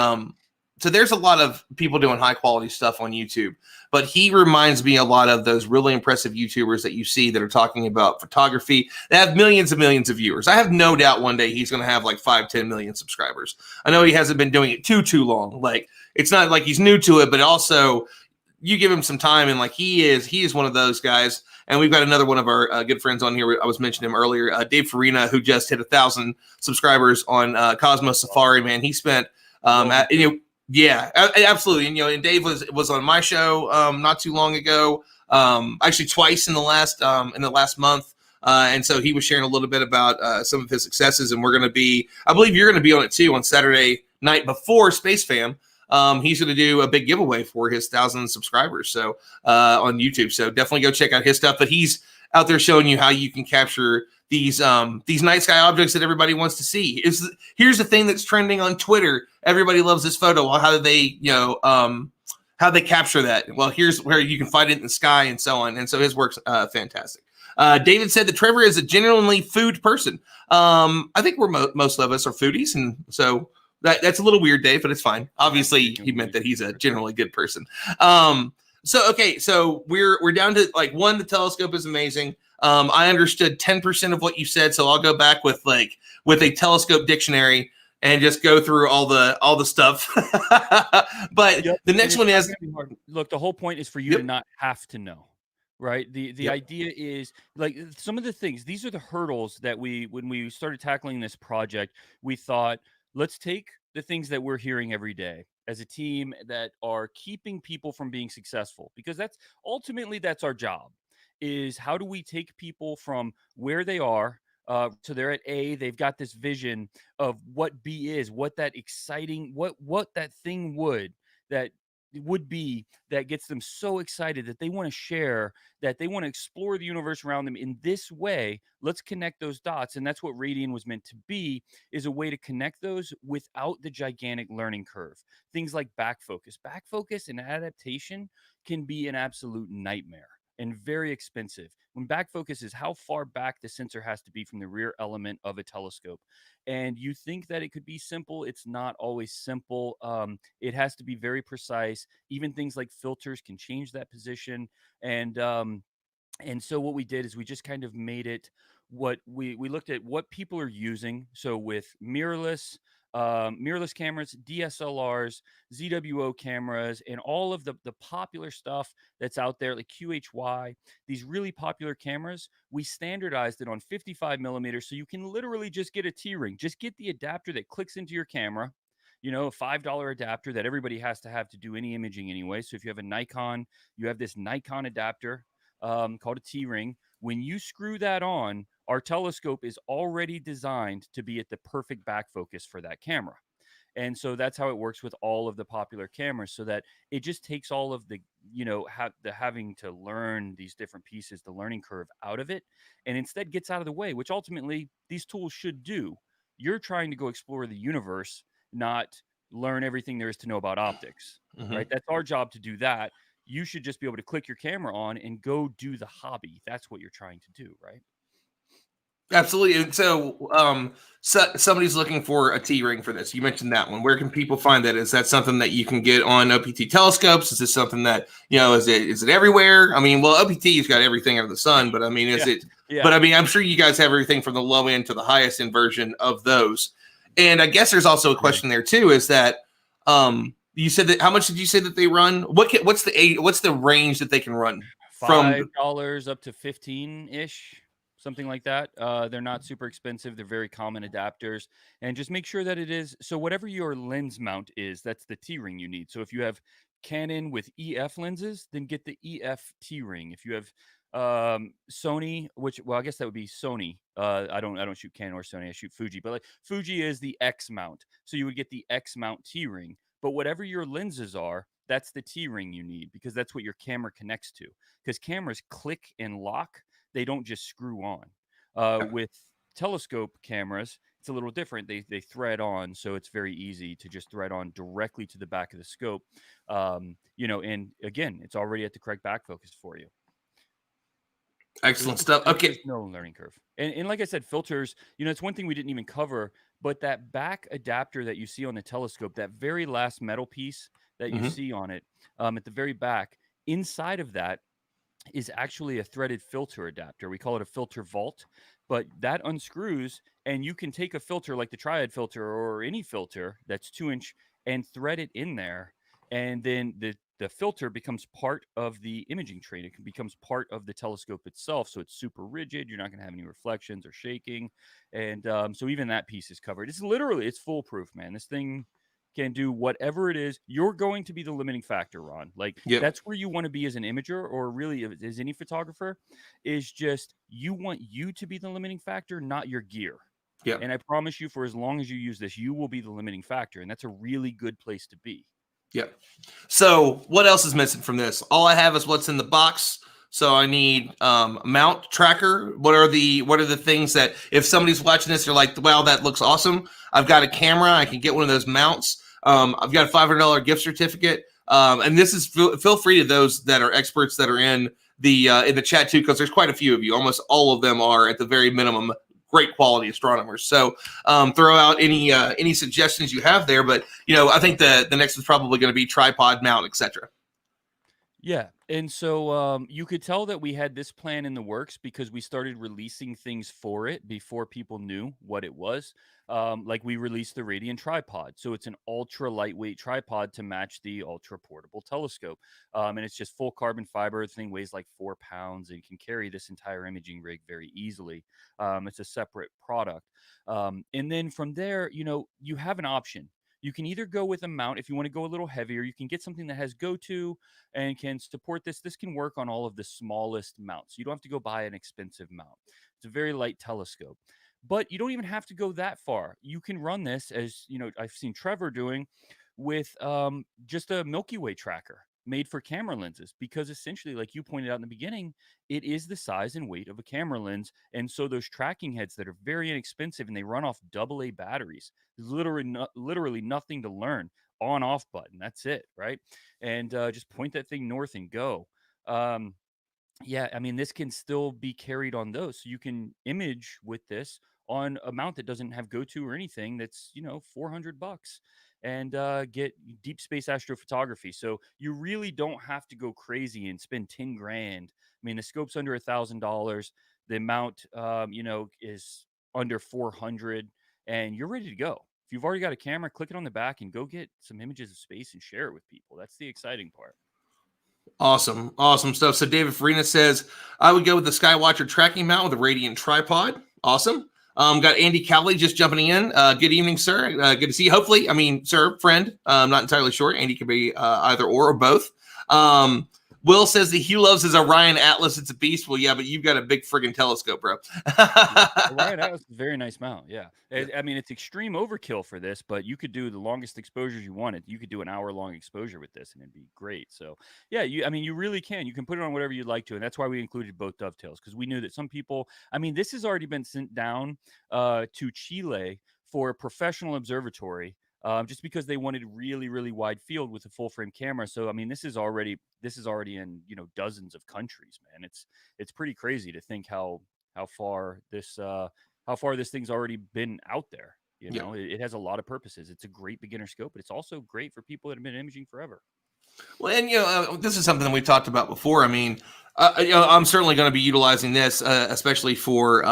Speaker 1: so there's a lot of people doing high quality stuff on YouTube, but he reminds me a lot of those really impressive YouTubers that you see that are talking about photography. They have millions and millions of viewers. I have no doubt one day he's going to have like 5-10 million subscribers. I know he hasn't been doing it too long. Like, it's not like he's new to it, but also you give him some time, and like he is one of those guys. And we've got another one of our good friends on here. I was mentioning him earlier, Dave Farina, who just hit 1,000 subscribers on Cosmos Safari. Man, he spent absolutely. And Dave was on my show not too long ago, actually twice in the last month. And so he was sharing a little bit about some of his successes, and we're going to be, I believe you're going to be on it too on Saturday night before Space Fam. He's going to do a big giveaway for his 1,000 subscribers, so on YouTube. So definitely go check out his stuff. But he's out there showing you how you can capture these night sky objects that everybody wants to see. Here's the thing that's trending on Twitter. Everybody loves this photo. Well, how do they, how they capture that? Well, here's where you can find it in the sky and so on. And so his work's fantastic. David said that Trevor is a genuinely food person. I think most of us are foodies, and so that's a little weird, Dave, but it's fine. Obviously, he meant that he's a generally good person. So we're down to like one. The telescope is amazing. I understood 10% of what you said, so I'll go back with a telescope dictionary and just go through all the stuff. But the next one is,
Speaker 2: look, the whole point is for you to not have to know. Right. The idea is like some of the things, these are the hurdles that when we started tackling this project, we thought, let's take the things that we're hearing every day as a team that are keeping people from being successful, because that's our job, is how do we take people from where they are, so they're at A, they've got this vision of what B is, what that exciting, what that thing would be that gets them so excited that they want to share, that they want to explore the universe around them in this way. Let's connect those dots. And that's what Radian was meant to be, is a way to connect those without the gigantic learning curve. Things like back focus and adaptation can be an absolute nightmare and very expensive. When back focus is how far back the sensor has to be from the rear element of a telescope. And you think that it could be simple. It's not always simple. It has to be very precise. Even things like filters can change that position. And so what we did is we just kind of made it what we looked at what people are using. So with mirrorless cameras, DSLRs, ZWO cameras, and all of the popular stuff that's out there, like QHY, these really popular cameras, we standardized it on 55 millimeters. So you can literally just get a T-ring, just get the adapter that clicks into your camera, a $5 adapter that everybody has to have to do any imaging anyway. So if you have a Nikon, you have this Nikon adapter called a T-ring. When you screw that on, our telescope is already designed to be at the perfect back focus for that camera. And so that's how it works with all of the popular cameras, so that it just takes all of the, having to learn these different pieces, the learning curve out of it, and instead gets out of the way, which ultimately these tools should do. You're trying to go explore the universe, not learn everything there is to know about optics, right? That's our job to do that. You should just be able to click your camera on and go do the hobby. That's what you're trying to do, right?
Speaker 1: Absolutely. And so, somebody's looking for a T-ring for this. You mentioned that one. Where can people find that? Is that something that you can get on OPT telescopes? Is this something that, is it everywhere? I mean, well, OPT's got everything under the sun, but I mean, is it? Yeah. But I mean, I'm sure you guys have everything from the low end to the highest end version of those. And I guess there's also a question there too. Is that you said that? How much did you say that they run? What's the range that they can run?
Speaker 2: $5 up to 15-ish. Something like that. They're not super expensive. They're very common adapters. And just make sure that it is, so whatever your lens mount is, that's the T-ring you need. So if you have Canon with EF lenses, then get the EF T-ring. If you have Sony, I guess that would be Sony. I don't shoot Canon or Sony. I shoot Fuji. But like Fuji is the X mount. So you would get the X mount T-ring. But whatever your lenses are, that's the T-ring you need, because that's what your camera connects to. Because cameras click and lock. They don't just screw on. With telescope cameras, it's a little different. They thread on, so it's very easy to just thread on directly to the back of the scope. And again, it's already at the correct back focus for you.
Speaker 1: Excellent stuff. Okay.
Speaker 2: There's no learning curve. And like I said, filters, it's one thing we didn't even cover, but that back adapter that you see on the telescope, that very last metal piece that you see on it, at the very back, inside of that is actually a threaded filter adapter. We call it a filter vault, but that unscrews, and you can take a filter like the triad filter or any filter that's 2-inch and thread it in there. And then the filter becomes part of the imaging train. It becomes part of the telescope itself. So it's super rigid. You're not going to have any reflections or shaking. And so even that piece is covered. It's foolproof, man. This thing, can do whatever it is. You're going to be the limiting factor, Ron. Like
Speaker 1: Yep.
Speaker 2: that's where you want to be as an imager, or really as any photographer, is just you want you to be the limiting factor, not your gear.
Speaker 1: Yep.
Speaker 2: And I promise you, for as long as you use this, you will be the limiting factor. And that's a really good place to be.
Speaker 1: Yep. So what else is missing from this? All I have is what's in the box. So I need mount tracker. What are the things that if somebody's watching this, they're like, wow, that looks awesome. I've got a camera. I can get one of those mounts. I've got a $500 gift certificate. And this is feel free to those that are experts that are in the chat too, because there's quite a few of you. Almost all of them are at the very minimum great quality astronomers. So throw out any suggestions you have there. But I think the next is probably going to be tripod, mount, etc.
Speaker 2: Yeah. And so you could tell that we had this plan in the works because we started releasing things for it before people knew what it was. Like we released the Radian tripod. So it's an ultra lightweight tripod to match the ultra portable telescope. And it's just full carbon fiber. The thing weighs like 4 pounds and can carry this entire imaging rig very easily. It's a separate product. And then from there, you have an option. You can either go with a mount if you want to go a little heavier. You can get something that has go-to and can support this. This can work on all of the smallest mounts. You don't have to go buy an expensive mount. It's a very light telescope. But you don't even have to go that far. You can run this, as I've seen Trevor doing, with just a Milky Way tracker made for camera lenses, because essentially, like you pointed out in the beginning, it is the size and weight of a camera lens. And so those tracking heads that are very inexpensive and they run off AA batteries, there's literally nothing to learn. On off button, that's it, right? And just point that thing north and go. Yeah, I mean, this can still be carried on those. So you can image with this on a mount that doesn't have go-to or anything. That's, $400 and get deep space astrophotography. So you really don't have to go crazy and spend 10 grand. I mean, the scope's under $1,000. The mount, is under 400, and you're ready to go. If you've already got a camera, click it on the back and go get some images of space and share it with people. That's the exciting part.
Speaker 1: Awesome stuff. So David Farina says, I would go with the Skywatcher tracking mount with a Radian tripod. Awesome. Got Andy Cowley just jumping in. Good evening, sir. Good to see you. Hopefully, sir, friend. I'm not entirely sure. Andy could be either or both. Will says that he loves his Orion Atlas. It's a beast. Well, yeah, but you've got a big friggin' telescope, bro.
Speaker 2: Orion Atlas is a very nice mount. Yeah. I mean, it's extreme overkill for this, but you could do the longest exposures you wanted. You could do an hour-long exposure with this, and it'd be great. So, yeah, you really can. You can put it on whatever you'd like to, and that's why we included both dovetails, because we knew that some people. I mean, this has already been sent down to Chile for a professional observatory. Just because they wanted really, really wide field with a full frame camera. So, I mean, this is already in, dozens of countries, man. It's pretty crazy to think how far this thing's already been out there. It has a lot of purposes. It's a great beginner scope, but it's also great for people that have been imaging forever.
Speaker 1: Well, and this is something that we talked about before. I mean, I'm certainly going to be utilizing this, especially for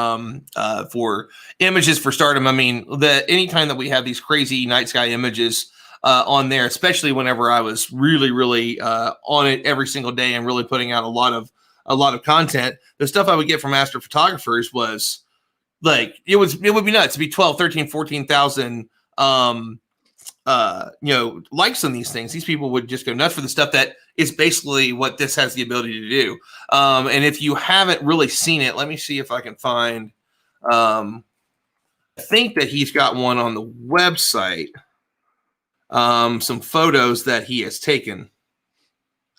Speaker 1: images for Stardom. I mean, anytime that we have these crazy night sky images on there, especially whenever I was really, really on it every single day and really putting out a lot of content, the stuff I would get from astrophotographers was like it would be nuts. It'd be 12, 13, 14,000 likes on these things. These people would just go nuts for the stuff that is basically what this has the ability to do. And if you haven't really seen it, let me see if I can find. I think that he's got one on the website. Some photos that he has taken.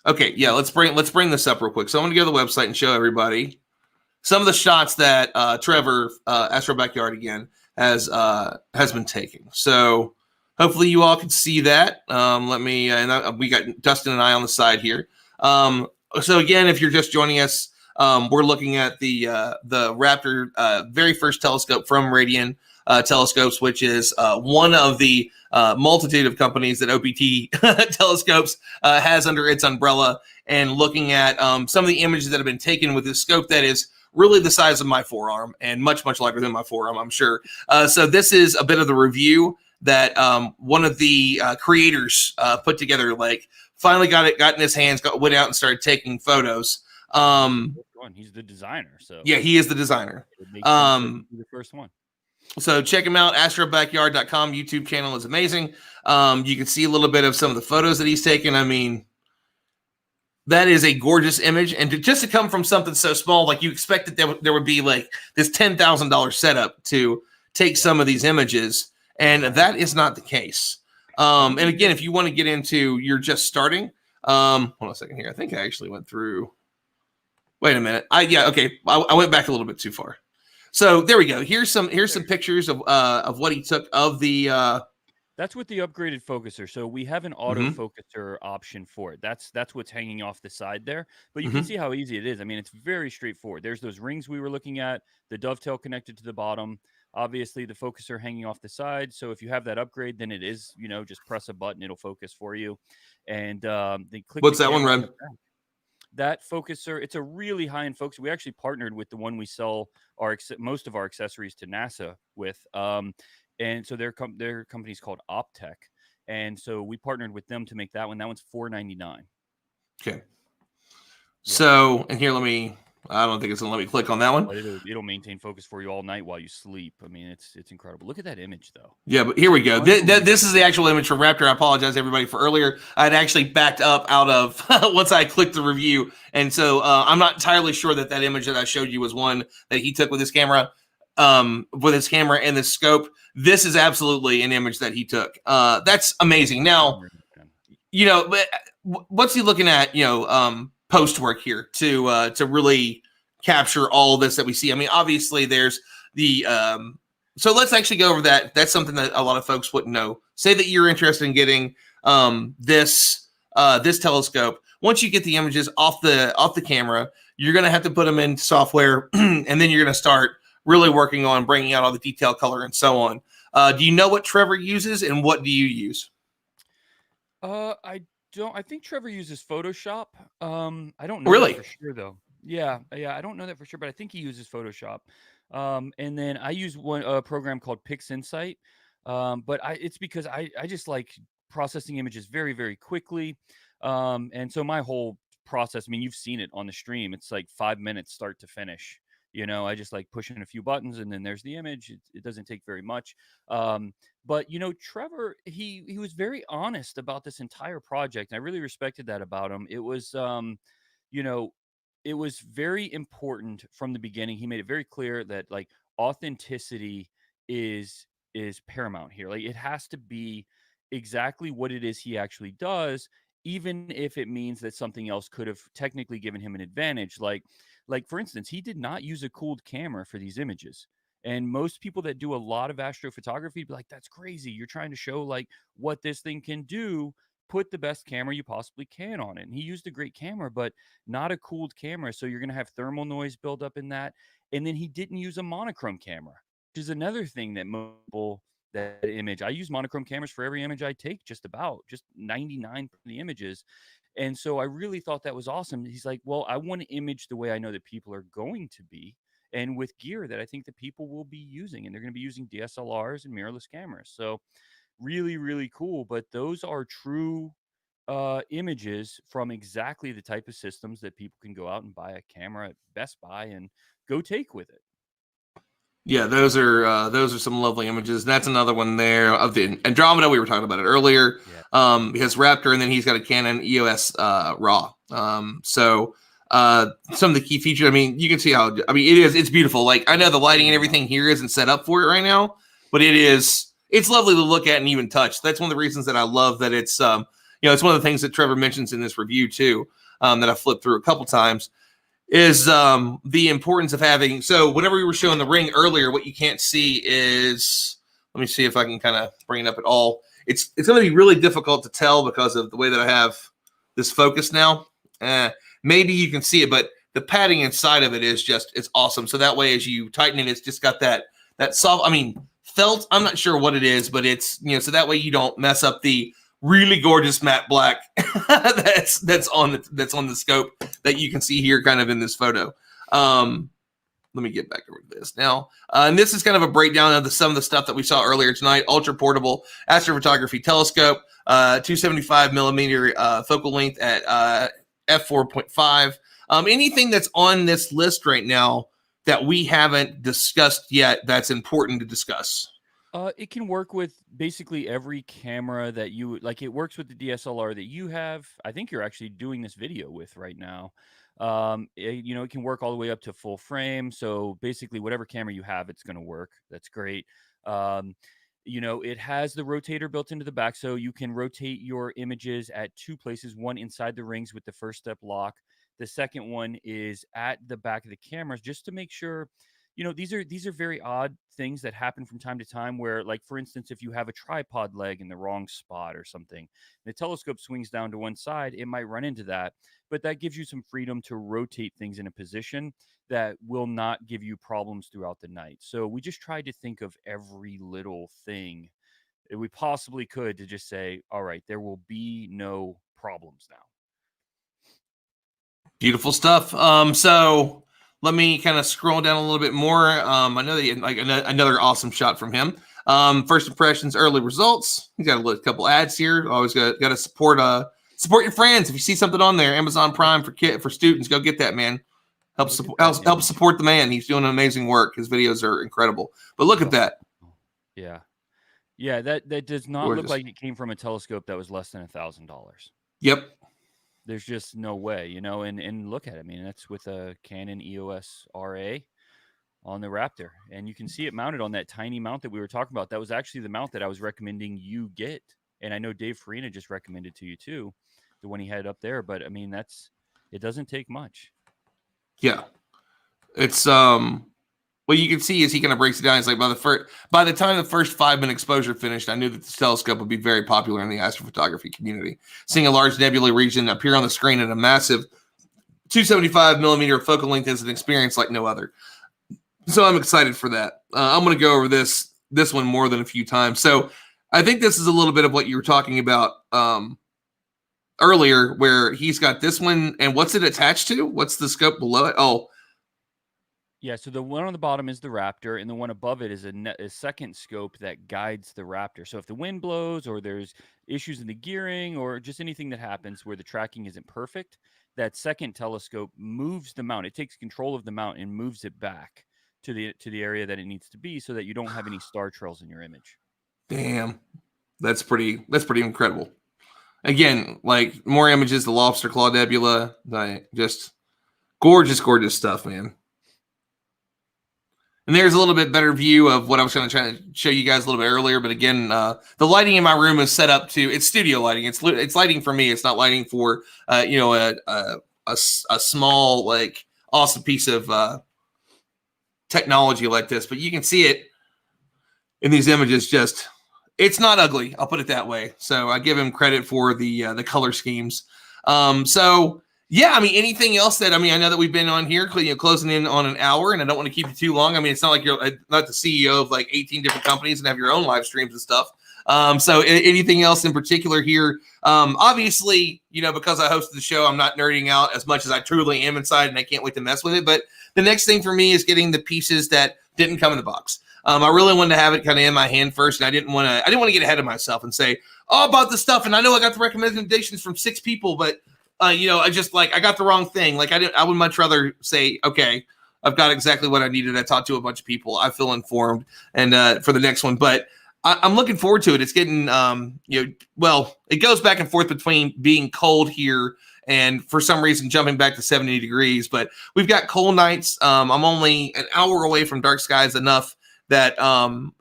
Speaker 1: Okay, yeah, let's bring this up real quick. So I'm going to go to the website and show everybody some of the shots that Trevor Astro Backyard again has been taking. So hopefully you all can see that. We got Dustin and I on the side here. So again, if you're just joining us, we're looking at the Raptor very first telescope from Radian Telescopes, which is one of the multitude of companies that OPT Telescopes has under its umbrella, and looking at some of the images that have been taken with this scope that is really the size of my forearm and much, much larger than my forearm, I'm sure. So this is a bit of the review that one of the creators put together, like finally got in his hands, went out and started taking photos.
Speaker 2: He's the designer, so
Speaker 1: yeah, he is the designer.
Speaker 2: It makes sense to be the first one.
Speaker 1: So check him out. astrobackyard.com YouTube channel is amazing. You can see a little bit of some of the photos that he's taken. I mean, that is a gorgeous image. And just to come from something so small, like you expected there would be like this $10,000 setup to take some of these images. And that is not the case. And again, if you want to get into, you're just starting. Hold on a second here. I think I actually went through. Wait a minute. Okay. I went back a little bit too far. So there we go. Here's some pictures of what he took of the.
Speaker 2: That's with the upgraded focuser. So we have an autofocuser option for it. That's what's hanging off the side there. But you can see how easy it is. I mean, it's very straightforward. There's those rings we were looking at, the dovetail connected to the bottom. Obviously, the focuser hanging off the side. So if you have that upgrade, then it is, just press a button, it'll focus for you. And then click.
Speaker 1: What's that one, Red?
Speaker 2: That focuser, it's a really high-end focus. We actually partnered with the one we sell most of our accessories to NASA with. And so their company's called Optech. And so we partnered with them to make that one. That one's $499.
Speaker 1: Okay. Yeah. So, and here, I don't think it's going to let me click on that one.
Speaker 2: But it'll maintain focus for you all night while you sleep. I mean, it's incredible. Look at that image, though.
Speaker 1: Yeah, but here we go. This is the actual image from Raptor. I apologize, everybody, for earlier. I'd actually backed up out of once I clicked the review. And so I'm not entirely sure that image that I showed you was one that he took with his camera. And the scope. This is absolutely an image that he took. That's amazing. Now, what's he looking at, post work here to really capture all this that we see? I mean, obviously there's the, so let's actually go over that. That's something that a lot of folks wouldn't know. Say that you're interested in getting, this telescope. Once you get the images off the camera, you're going to have to put them in software and then you're going to start really working on bringing out all the detail, color, and so on. Do you know what Trevor uses, and what do you use?
Speaker 2: I don't. I think Trevor uses Photoshop. I don't know
Speaker 1: really
Speaker 2: that for sure though. Yeah. I don't know that for sure, but I think he uses Photoshop. And then I use a program called PixInsight. But it's because I just like processing images very, very quickly. And so my whole process, I mean, you've seen it on the stream. It's like 5 minutes start to finish. I just like pushing a few buttons and then there's the image. It doesn't take very much. But Trevor, he was very honest about this entire project. And I really respected that about him. It was, it was very important from the beginning. He made it very clear that like authenticity is paramount here. Like it has to be exactly what it is he actually does, even if it means that something else could have technically given him an advantage. Like for instance, he did not use a cooled camera for these images. And most people that do a lot of astrophotography be like, that's crazy. You're trying to show like what this thing can do. Put the best camera you possibly can on it. And he used a great camera, but not a cooled camera. So you're going to have thermal noise build up in that. And then he didn't use a monochrome camera, which is another thing that people, that image. I use monochrome cameras for every image I take, just 99% of the images. And so I really thought that was awesome. He's like, well, I want to image the way I know that people are going to be, and with gear that I think that people will be using, and they're going to be using DSLRs and mirrorless cameras. So really, really cool. But those are true images from exactly the type of systems that people can go out and buy a camera at Best Buy and go take with it.
Speaker 1: Yeah, those are some lovely images. That's another one there of the Andromeda. We were talking about it earlier. Yeah. Because Raptor, and then he's got a Canon EOS RAW. So some of the key features. I mean, you can see how. I mean, it's beautiful. Like I know the lighting and everything here isn't set up for it right now, but it's lovely to look at and even touch. That's one of the reasons that I love that it's it's one of the things that Trevor mentions in this review too. That I flipped through a couple times. Is the importance of having, so whenever we were showing the ring earlier, what you can't see is, let me see if I can kind of bring it up at all. It's going to be really difficult to tell because of the way that I have this focus now. Maybe you can see it, but the padding inside of it is it's awesome. So that way, as you tighten it, it's just got that soft, felt, I'm not sure what it is, but it's, so that way you don't mess up the really gorgeous matte black that's on the scope that you can see here kind of in this photo. Let me get back over to this now. And this is kind of a breakdown of some of the stuff that we saw earlier tonight. Ultra portable astrophotography telescope, 275 millimeter focal length at f4.5. Anything that's on this list right now that we haven't discussed yet that's important to discuss?
Speaker 2: It can work with basically every camera that you like. It works with the DSLR that you have. I think you're actually doing this video with right now. It can work all the way up to full frame. So basically, whatever camera you have, it's going to work. That's great. Um, it has the rotator built into the back, so you can rotate your images at two places. One inside the rings with the first step lock. The second one is at the back of the cameras, just to make sure these are very odd things that happen from time to time where, like, for instance, if you have a tripod leg in the wrong spot or something, the telescope swings down to one side, it might run into that. But that gives you some freedom to rotate things in a position that will not give you problems throughout the night. So we just tried to think of every little thing that we possibly could to just say, all right, there will be no problems now.
Speaker 1: Beautiful stuff. So let me kind of scroll down a little bit more. I know that like another awesome shot from him. First impressions, early results. He's got a couple ads here. Always got to support your friends. If you see something on there, Amazon Prime for students, go get that, man. Help support the man. He's doing amazing work. His videos are incredible. But look at that.
Speaker 2: Yeah, that does not
Speaker 1: Gorgeous.
Speaker 2: look like it came from a telescope that was less than $1,000.
Speaker 1: Yep.
Speaker 2: There's just no way, and look at it. I mean, that's with a Canon EOS RA on the Raptor, and you can see it mounted on that tiny mount that we were talking about. That was actually the mount that I was recommending you get, and I know Dave Farina just recommended to you too, the one he had up there. But I mean, it doesn't take much.
Speaker 1: Yeah, it's what you can see is he kind of breaks it down. He's like, by the time the first 5-minute exposure finished, I knew that this telescope would be very popular in the astrophotography community. Seeing a large nebula region appear on the screen at a massive 275 millimeter focal length is an experience like no other. So I'm excited for that. I'm going to go over this one more than a few times. So I think this is a little bit of what you were talking about earlier, where he's got this one, and what's it attached to? What's the scope below it? Oh,
Speaker 2: yeah. So the one on the bottom is the Raptor, and the one above it is a second scope that guides the Raptor. So if the wind blows, or there's issues in the gearing, or just anything that happens where the tracking isn't perfect, that second telescope moves the mount. It takes control of the mount and moves it back to the area that it needs to be, so that you don't have any star trails in your image.
Speaker 1: Damn, that's pretty incredible. Again, like more images, the lobster claw nebula, like just gorgeous stuff, man. And there's a little bit better view of what I was going to try to show you guys a little bit earlier. But again, the lighting in my room is set up it's studio lighting. It's lighting for me. It's not lighting for a small, like, awesome piece of technology like this. But you can see it in these images. Just, it's not ugly. I'll put it that way. So I give him credit for the color schemes. So yeah, I mean, anything else that, I mean, I know that we've been on here, closing in on an hour, and I don't want to keep you too long. I mean, it's not like you're not the CEO of like 18 different companies and have your own live streams and stuff. So anything else in particular here? Obviously, because I hosted the show, I'm not nerding out as much as I truly am inside, and I can't wait to mess with it. But the next thing for me is getting the pieces that didn't come in the box. I really wanted to have it kind of in my hand first, and I didn't want to get ahead of myself and say, oh, about this stuff. And I know I got the recommendations from 6 people, but I got the wrong thing. Like I would much rather say, okay, I've got exactly what I needed. I talked to a bunch of people. I feel informed, and for the next one, but I'm looking forward to it. It's getting, it goes back and forth between being cold here and for some reason jumping back to 70 degrees, but we've got cold nights. I'm only an hour away from dark skies enough that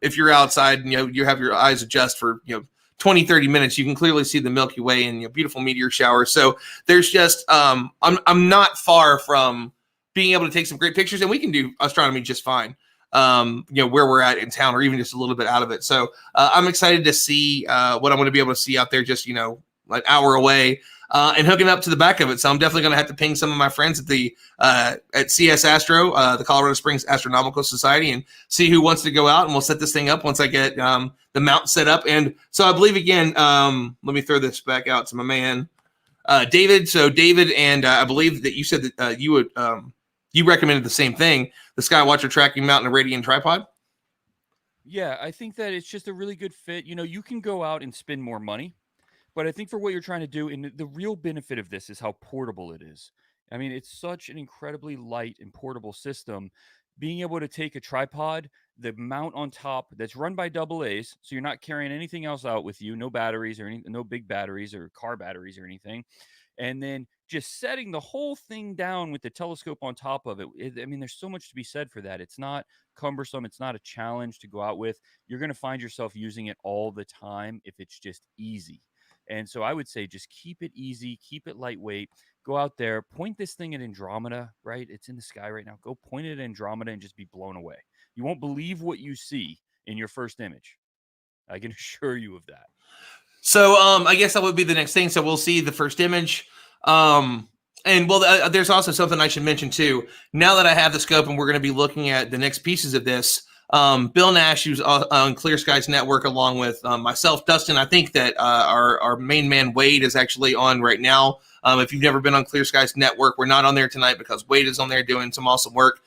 Speaker 1: if you're outside and you have your eyes adjust for 20, 30 minutes, you can clearly see the Milky Way and beautiful meteor showers. So there's just I'm not far from being able to take some great pictures, and we can do astronomy just fine. Where we're at in town, or even just a little bit out of it. So I'm excited to see what I'm going to be able to see out there, just like hour away, and hooking up to the back of it. So I'm definitely going to have to ping some of my friends at the at CS Astro, the Colorado Springs Astronomical Society, and see who wants to go out, and we'll set this thing up once I get the mount set up. And so I believe, again, let me throw this back out to my man David. So David, and I believe that you said that you recommended the same thing, the Skywatcher tracking mount and a Radian tripod.
Speaker 2: Yeah, I think that it's just a really good fit. You can go out and spend more money, but I think for what you're trying to do, and the real benefit of this is how portable it is. I mean, it's such an incredibly light and portable system being able to take a tripod, the mount on top that's run by AA's, so you're not carrying anything else out with you, no batteries or no big batteries or car batteries or anything, and then just setting the whole thing down with the telescope on top of it. I mean, there's so much to be said for that. It's not cumbersome. It's not a challenge to go out with. You're going to find yourself using it all the time if it's just easy. And so I would say just keep it easy, keep it lightweight. Go out there, point this thing at Andromeda, right? It's in the sky right now. Go point it at Andromeda and just be blown away. You won't believe what you see in your first image. I can assure you of that.
Speaker 1: So I guess that would be the next thing. So we'll see the first image. And well, there's also something I should mention too. Now that I have the scope and we're going to be looking at the next pieces of this, Bill Nash, who's on Clear Skies Network, along with myself, Dustin. I think that our main man Wade is actually on right now. If you've never been on Clear Skies Network, we're not on there tonight because Wade is on there doing some awesome work.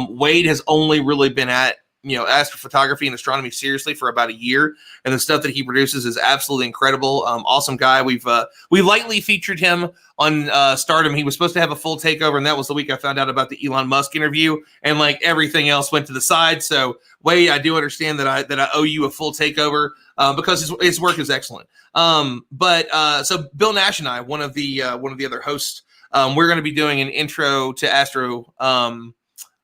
Speaker 1: Wade has only really been at astrophotography and astronomy seriously for about a year, and the stuff that he produces is absolutely incredible. Awesome guy. We lightly featured him on Stardom. He was supposed to have a full takeover, and that was the week I found out about the Elon Musk interview, and like everything else went to the side. So Wade, I do understand that I owe you a full takeover because his work is excellent. So Bill Nash and I, one of the other hosts, we're going to be doing an intro to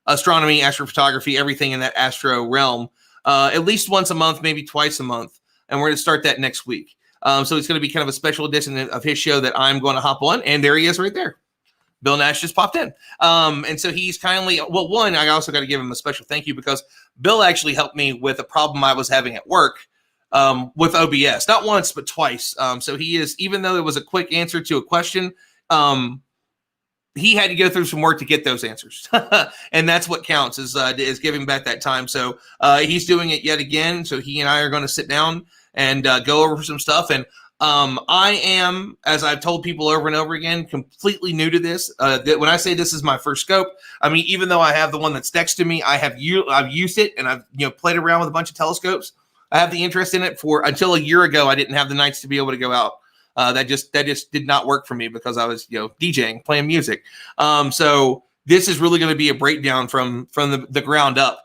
Speaker 1: astronomy, astrophotography, everything in that astro realm, at least once a month, maybe twice a month. And we're going to start that next week. So it's going to be kind of a special edition of his show that I'm going to hop on. And there he is right there. Bill Nash just popped in. And so he's kindly, I also got to give him a special thank you because Bill actually helped me with a problem I was having at work with OBS. Not once, but twice. So he is, even though it was a quick answer to a question, he had to go through some work to get those answers. And that's what counts is giving back that time. So he's doing it yet again. So he and I are going to sit down and go over some stuff. And I am, as I've told people over and over again, completely new to this. When I say this is my first scope, I mean, even though I have the one that's next to me, I've used it and I've played around with a bunch of telescopes. I have the interest in it until a year ago. I didn't have the nights to be able to go out. That just did not work for me because I was DJing, playing music. So this is really going to be a breakdown from the ground up.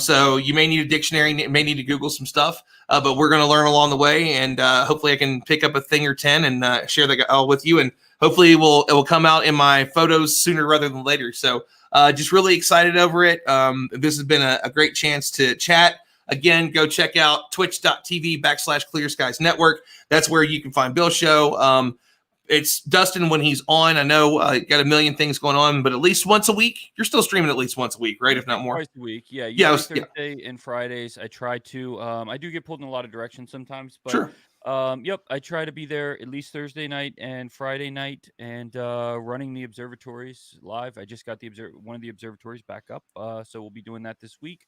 Speaker 1: So you may need a dictionary, may need to Google some stuff, but we're going to learn along the way, and hopefully I can pick up a thing or 10 and share that all with you, and hopefully it will come out in my photos sooner rather than later. So just really excited over it. This has been a great chance to chat. Again, go check out twitch.tv/Clear Skies Network. That's where you can find Bill's show. It's Dustin when he's on. I know got a million things going on, but at least once a week. You're still streaming at least once a week, right? If not more.
Speaker 2: Twice a week. Yeah. Thursday and Fridays. I try to. I do get pulled in a lot of directions sometimes, but
Speaker 1: sure.
Speaker 2: Yep, I try to be there at least Thursday night and Friday night, and running the observatories live. I just got one of the observatories back up, so we'll be doing that this week.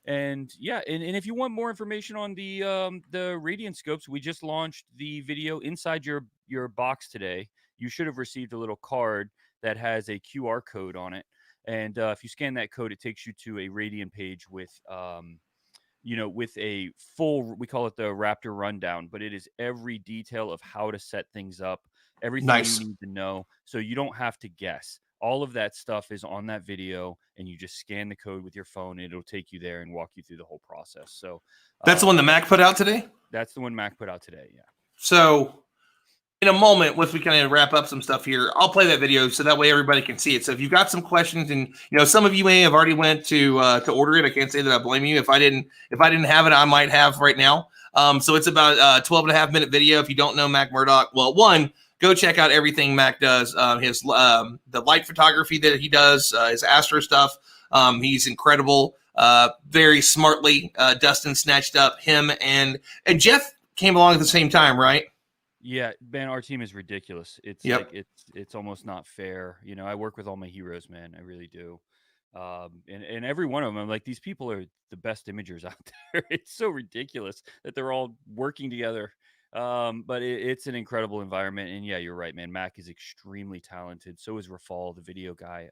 Speaker 2: And yeah, and if you want more information on the Radian scopes, we just launched the video inside your box today. You should have received a little card that has a QR code on it, and if you scan that code, it takes you to a Radian page with with a full, we call it the Raptor rundown, but it is every detail of how to set things up, everything you need to know, so you don't have to guess. All of that stuff is on that video, and you just scan the code with your phone, and it'll take you there and walk you through the whole process. So
Speaker 1: that's the one the Mac put out today?
Speaker 2: That's the one Mac put out today, yeah.
Speaker 1: So in a moment, once we kind of wrap up some stuff here, I'll play that video so that way everybody can see it. So if you've got some questions, and some of you may have already went to order it, I can't say that I blame you. If I didn't have it, I might have right now. So it's about a 12.5-minute video. If you don't know Mac Murdoch, well, go check out everything Mac does. The light photography that he does, his astro stuff. He's incredible. Very smartly, Dustin snatched up him and Jeff came along at the same time, right?
Speaker 2: Yeah, man, our team is ridiculous. It's like it's almost not fair. I work with all my heroes, man. I really do. And every one of them, I'm like, these people are the best imagers out there. It's so ridiculous that they're all working together. But it's an incredible environment. And yeah, you're right, man. Mac is extremely talented. So is Rafal, the video guy.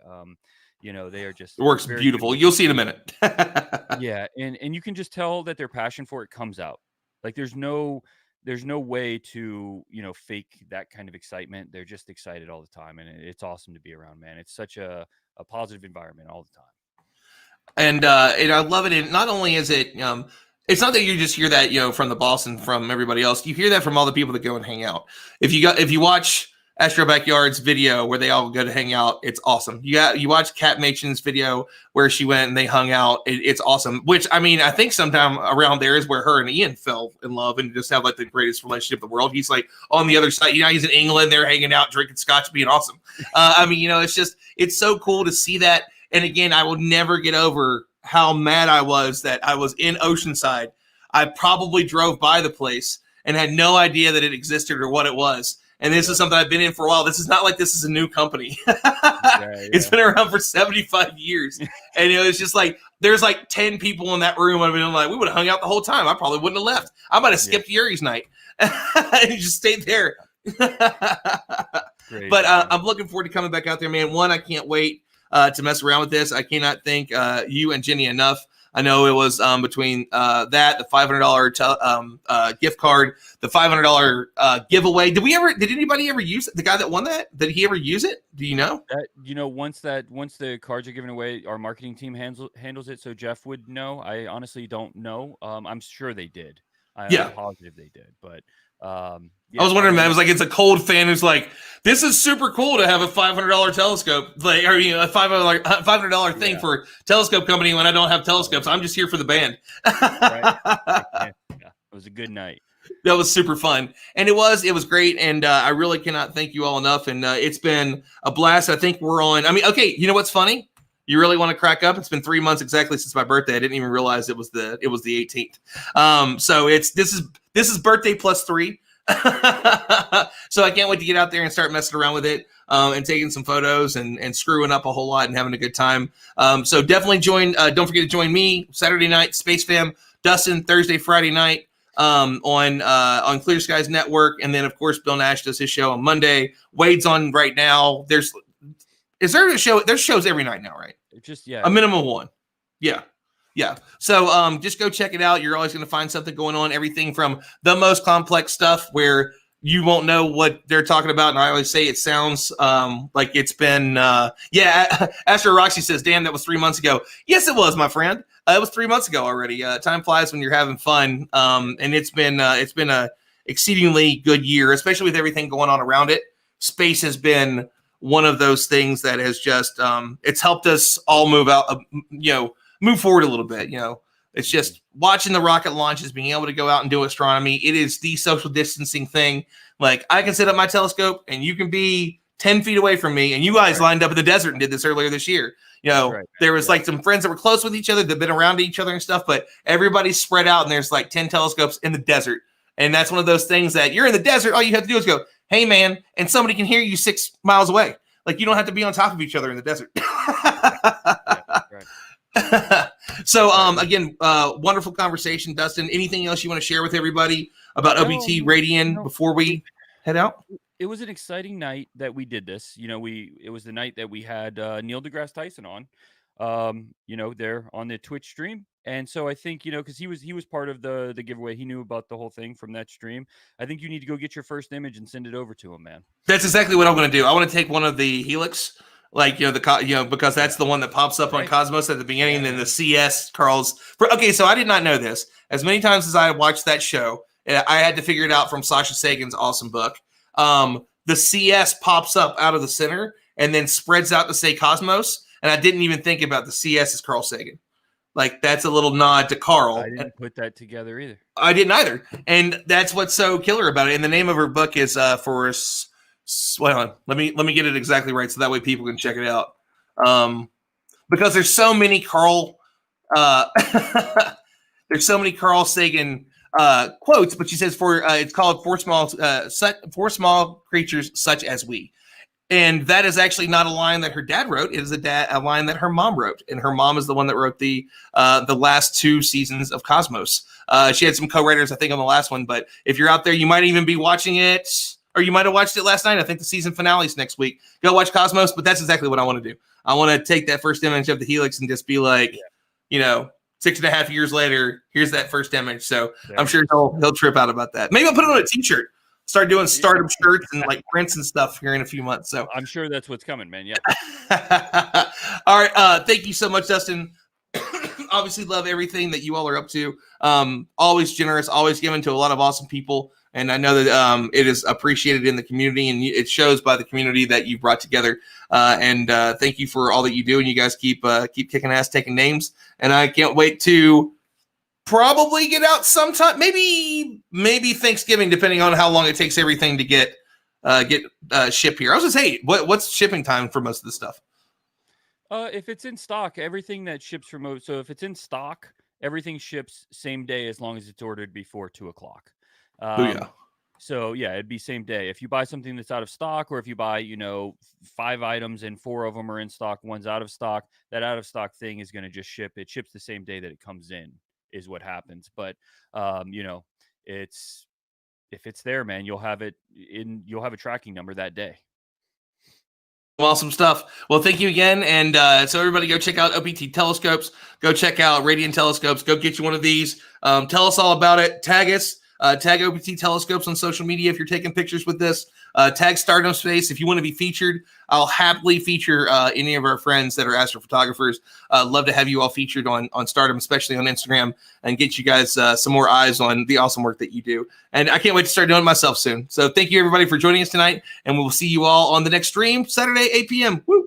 Speaker 2: They are just,
Speaker 1: it works beautiful. You'll see in a minute.
Speaker 2: Yeah. And you can just tell that their passion for it comes out. Like there's no way to, fake that kind of excitement. They're just excited all the time. And it's awesome to be around, man. It's such a positive environment all the time.
Speaker 1: And I love it. And not only is it, it's not that you just hear that, from the boss and from everybody else. You hear that from all the people that go and hang out. If you watch Astro Backyard's video where they all go to hang out, it's awesome. You watch Kat Machen's video where she went and they hung out. It's awesome. Which, I mean, I think sometime around there is where her and Ian fell in love and just have like the greatest relationship in the world. He's like on the other side. He's in England. They're hanging out, drinking scotch, being awesome. I mean, it's so cool to see that. And again, I will never get over how mad I was that I was in Oceanside. I probably drove by the place and had no idea that it existed or what it was. And this is something I've been in for a while. This is not like this is a new company. It's been around for 75 years. And it's just like, there's like 10 people in that room. I mean, I'm like, we would have hung out the whole time. I probably wouldn't have left. I might have skipped Yuri's night and just stayed there.
Speaker 2: Great,
Speaker 1: but I'm looking forward to coming back out there, man. One, I can't wait to mess around with this. I cannot thank you and Jenny enough. I know it was between that, the $500 gift card, the $500 giveaway. Did anybody ever use it? The guy that won that? Did he ever use it? Do you know?
Speaker 2: Once the cards are given away, our marketing team handles it. So Jeff would know. I honestly don't know. I'm sure they did. I'm positive they did. But I
Speaker 1: was wondering, man. I was like, it's a cold fan who's like, this is super cool to have a $500 telescope, like, or a $500 thing for a telescope company when I don't have telescopes. I'm just here for the band.
Speaker 2: Right. It was a good night.
Speaker 1: That was super fun, and it was great, and I really cannot thank you all enough. And it's been a blast. I think we're on. I mean, okay, you know what's funny? You really want to crack up? It's been 3 months exactly since my birthday. I didn't even realize it was the 18th. So this is birthday plus 3. So I can't wait to get out there and start messing around with it and taking some photos and screwing up a whole lot and having a good time. So definitely join. Don't forget to join me Saturday night, Space Fam, Dustin Thursday, Friday night on Clear Skies Network, and then of course Bill Nash does his show on Monday. Wade's on right now. Is there a show? There's shows every night now, right?
Speaker 2: Just
Speaker 1: a minimum of one. Yeah. So just go check it out. You're always going to find something going on. Everything from the most complex stuff where you won't know what they're talking about. And I always say it sounds like it's been, Astro Roxy says, damn, that was 3 months ago. Yes, it was, my friend. It was 3 months ago already. Time flies when you're having fun. And it's been a exceedingly good year, especially with everything going on around it. Space has been one of those things that has just, it's helped us all move forward a little bit. It's just watching the rocket launches, being able to go out and do astronomy. It is the social distancing thing. Like, I can set up my telescope and you can be 10 feet away from me. And you guys lined up in the desert and did this earlier this year. There was like some friends that were close with each other, that've been around each other and stuff, but everybody's spread out and there's like 10 telescopes in the desert. And that's one of those things that you're in the desert. All you have to do is go, hey man, and somebody can hear you 6 miles away. Like, you don't have to be on top of each other in the desert. So again, wonderful conversation, Dustin. Anything else you want to share with everybody about OBT Radian before we head out?
Speaker 2: It was an exciting night that we did this. It was the night that we had Neil deGrasse Tyson on, there on the Twitch stream. And so I think, because he was part of the giveaway, he knew about the whole thing from that stream. I think you need to go get your first image and send it over to him, man.
Speaker 1: That's exactly what I'm going to do. I want to take one of the Helix, because that's the one that pops up on Cosmos at the beginning, and then the CS Carl's. Okay, so I did not know this. As many times as I watched that show, I had to figure it out from Sasha Sagan's awesome book. The CS pops up out of the center and then spreads out to say Cosmos, and I didn't even think about the CS as Carl Sagan. Like, that's a little nod to Carl.
Speaker 2: I didn't put that together either.
Speaker 1: I didn't either. And that's what's so killer about it. And the name of her book is wait on. Let me get it exactly right so that way people can check it out. Because there's so many Carl Sagan quotes, but she says it's called For Small Creatures Such as We. And that is actually not a line that her dad wrote. It is a line that her mom wrote. And her mom is the one that wrote the last 2 seasons of Cosmos. She had some co-writers, I think, on the last one. But if you're out there, you might even be watching it, or you might have watched it last night. I think the season finale is next week. Go watch Cosmos. But that's exactly what I want to do. I want to take that first image of the Helix and just be like, 6.5 years later, here's that first image. So I'm sure he'll trip out about that. Maybe I'll put it on a t-shirt. Start doing stardom shirts and like prints and stuff here in a few months. So
Speaker 2: I'm sure that's what's coming, man. Yeah.
Speaker 1: All right. Thank you so much, Dustin. obviously love everything that you all are up to. Always generous, always giving to a lot of awesome people. And I know that it is appreciated in the community, and it shows by the community that you brought together. And thank you for all that you do. And you guys keep kicking ass, taking names. And I can't wait to probably get out sometime, maybe Thanksgiving, depending on how long it takes everything to get shipped here. I was gonna say, what's shipping time for most of the stuff?
Speaker 2: If it's in stock, everything that ships from so if it's in stock, everything ships same day as long as it's ordered before 2:00.
Speaker 1: Booyah.
Speaker 2: So yeah, it'd be same day. If you buy something that's out of stock, or if you buy 5 items and 4 of them are in stock, one's out of stock, that out of stock thing is going to just ship. It ships the same day that it comes in, is what happens. But it's if it's there, man, you'll have a tracking number that day.
Speaker 1: Awesome stuff. Well, thank you again. And so everybody go check out OPT telescopes. Go check out Radian telescopes. Go get you one of these. Tell us all about it. Tag us. Tag OPT telescopes on social media if you're taking pictures with this. Tag Stardom Space if you want to be featured. I'll happily feature any of our friends that are astrophotographers. Love to have you all featured on Stardom, especially on Instagram, and get you guys some more eyes on the awesome work that you do. And I can't wait to start doing it myself soon. So thank you, everybody, for joining us tonight, and we'll see you all on the next stream, Saturday, 8 p.m. Woo!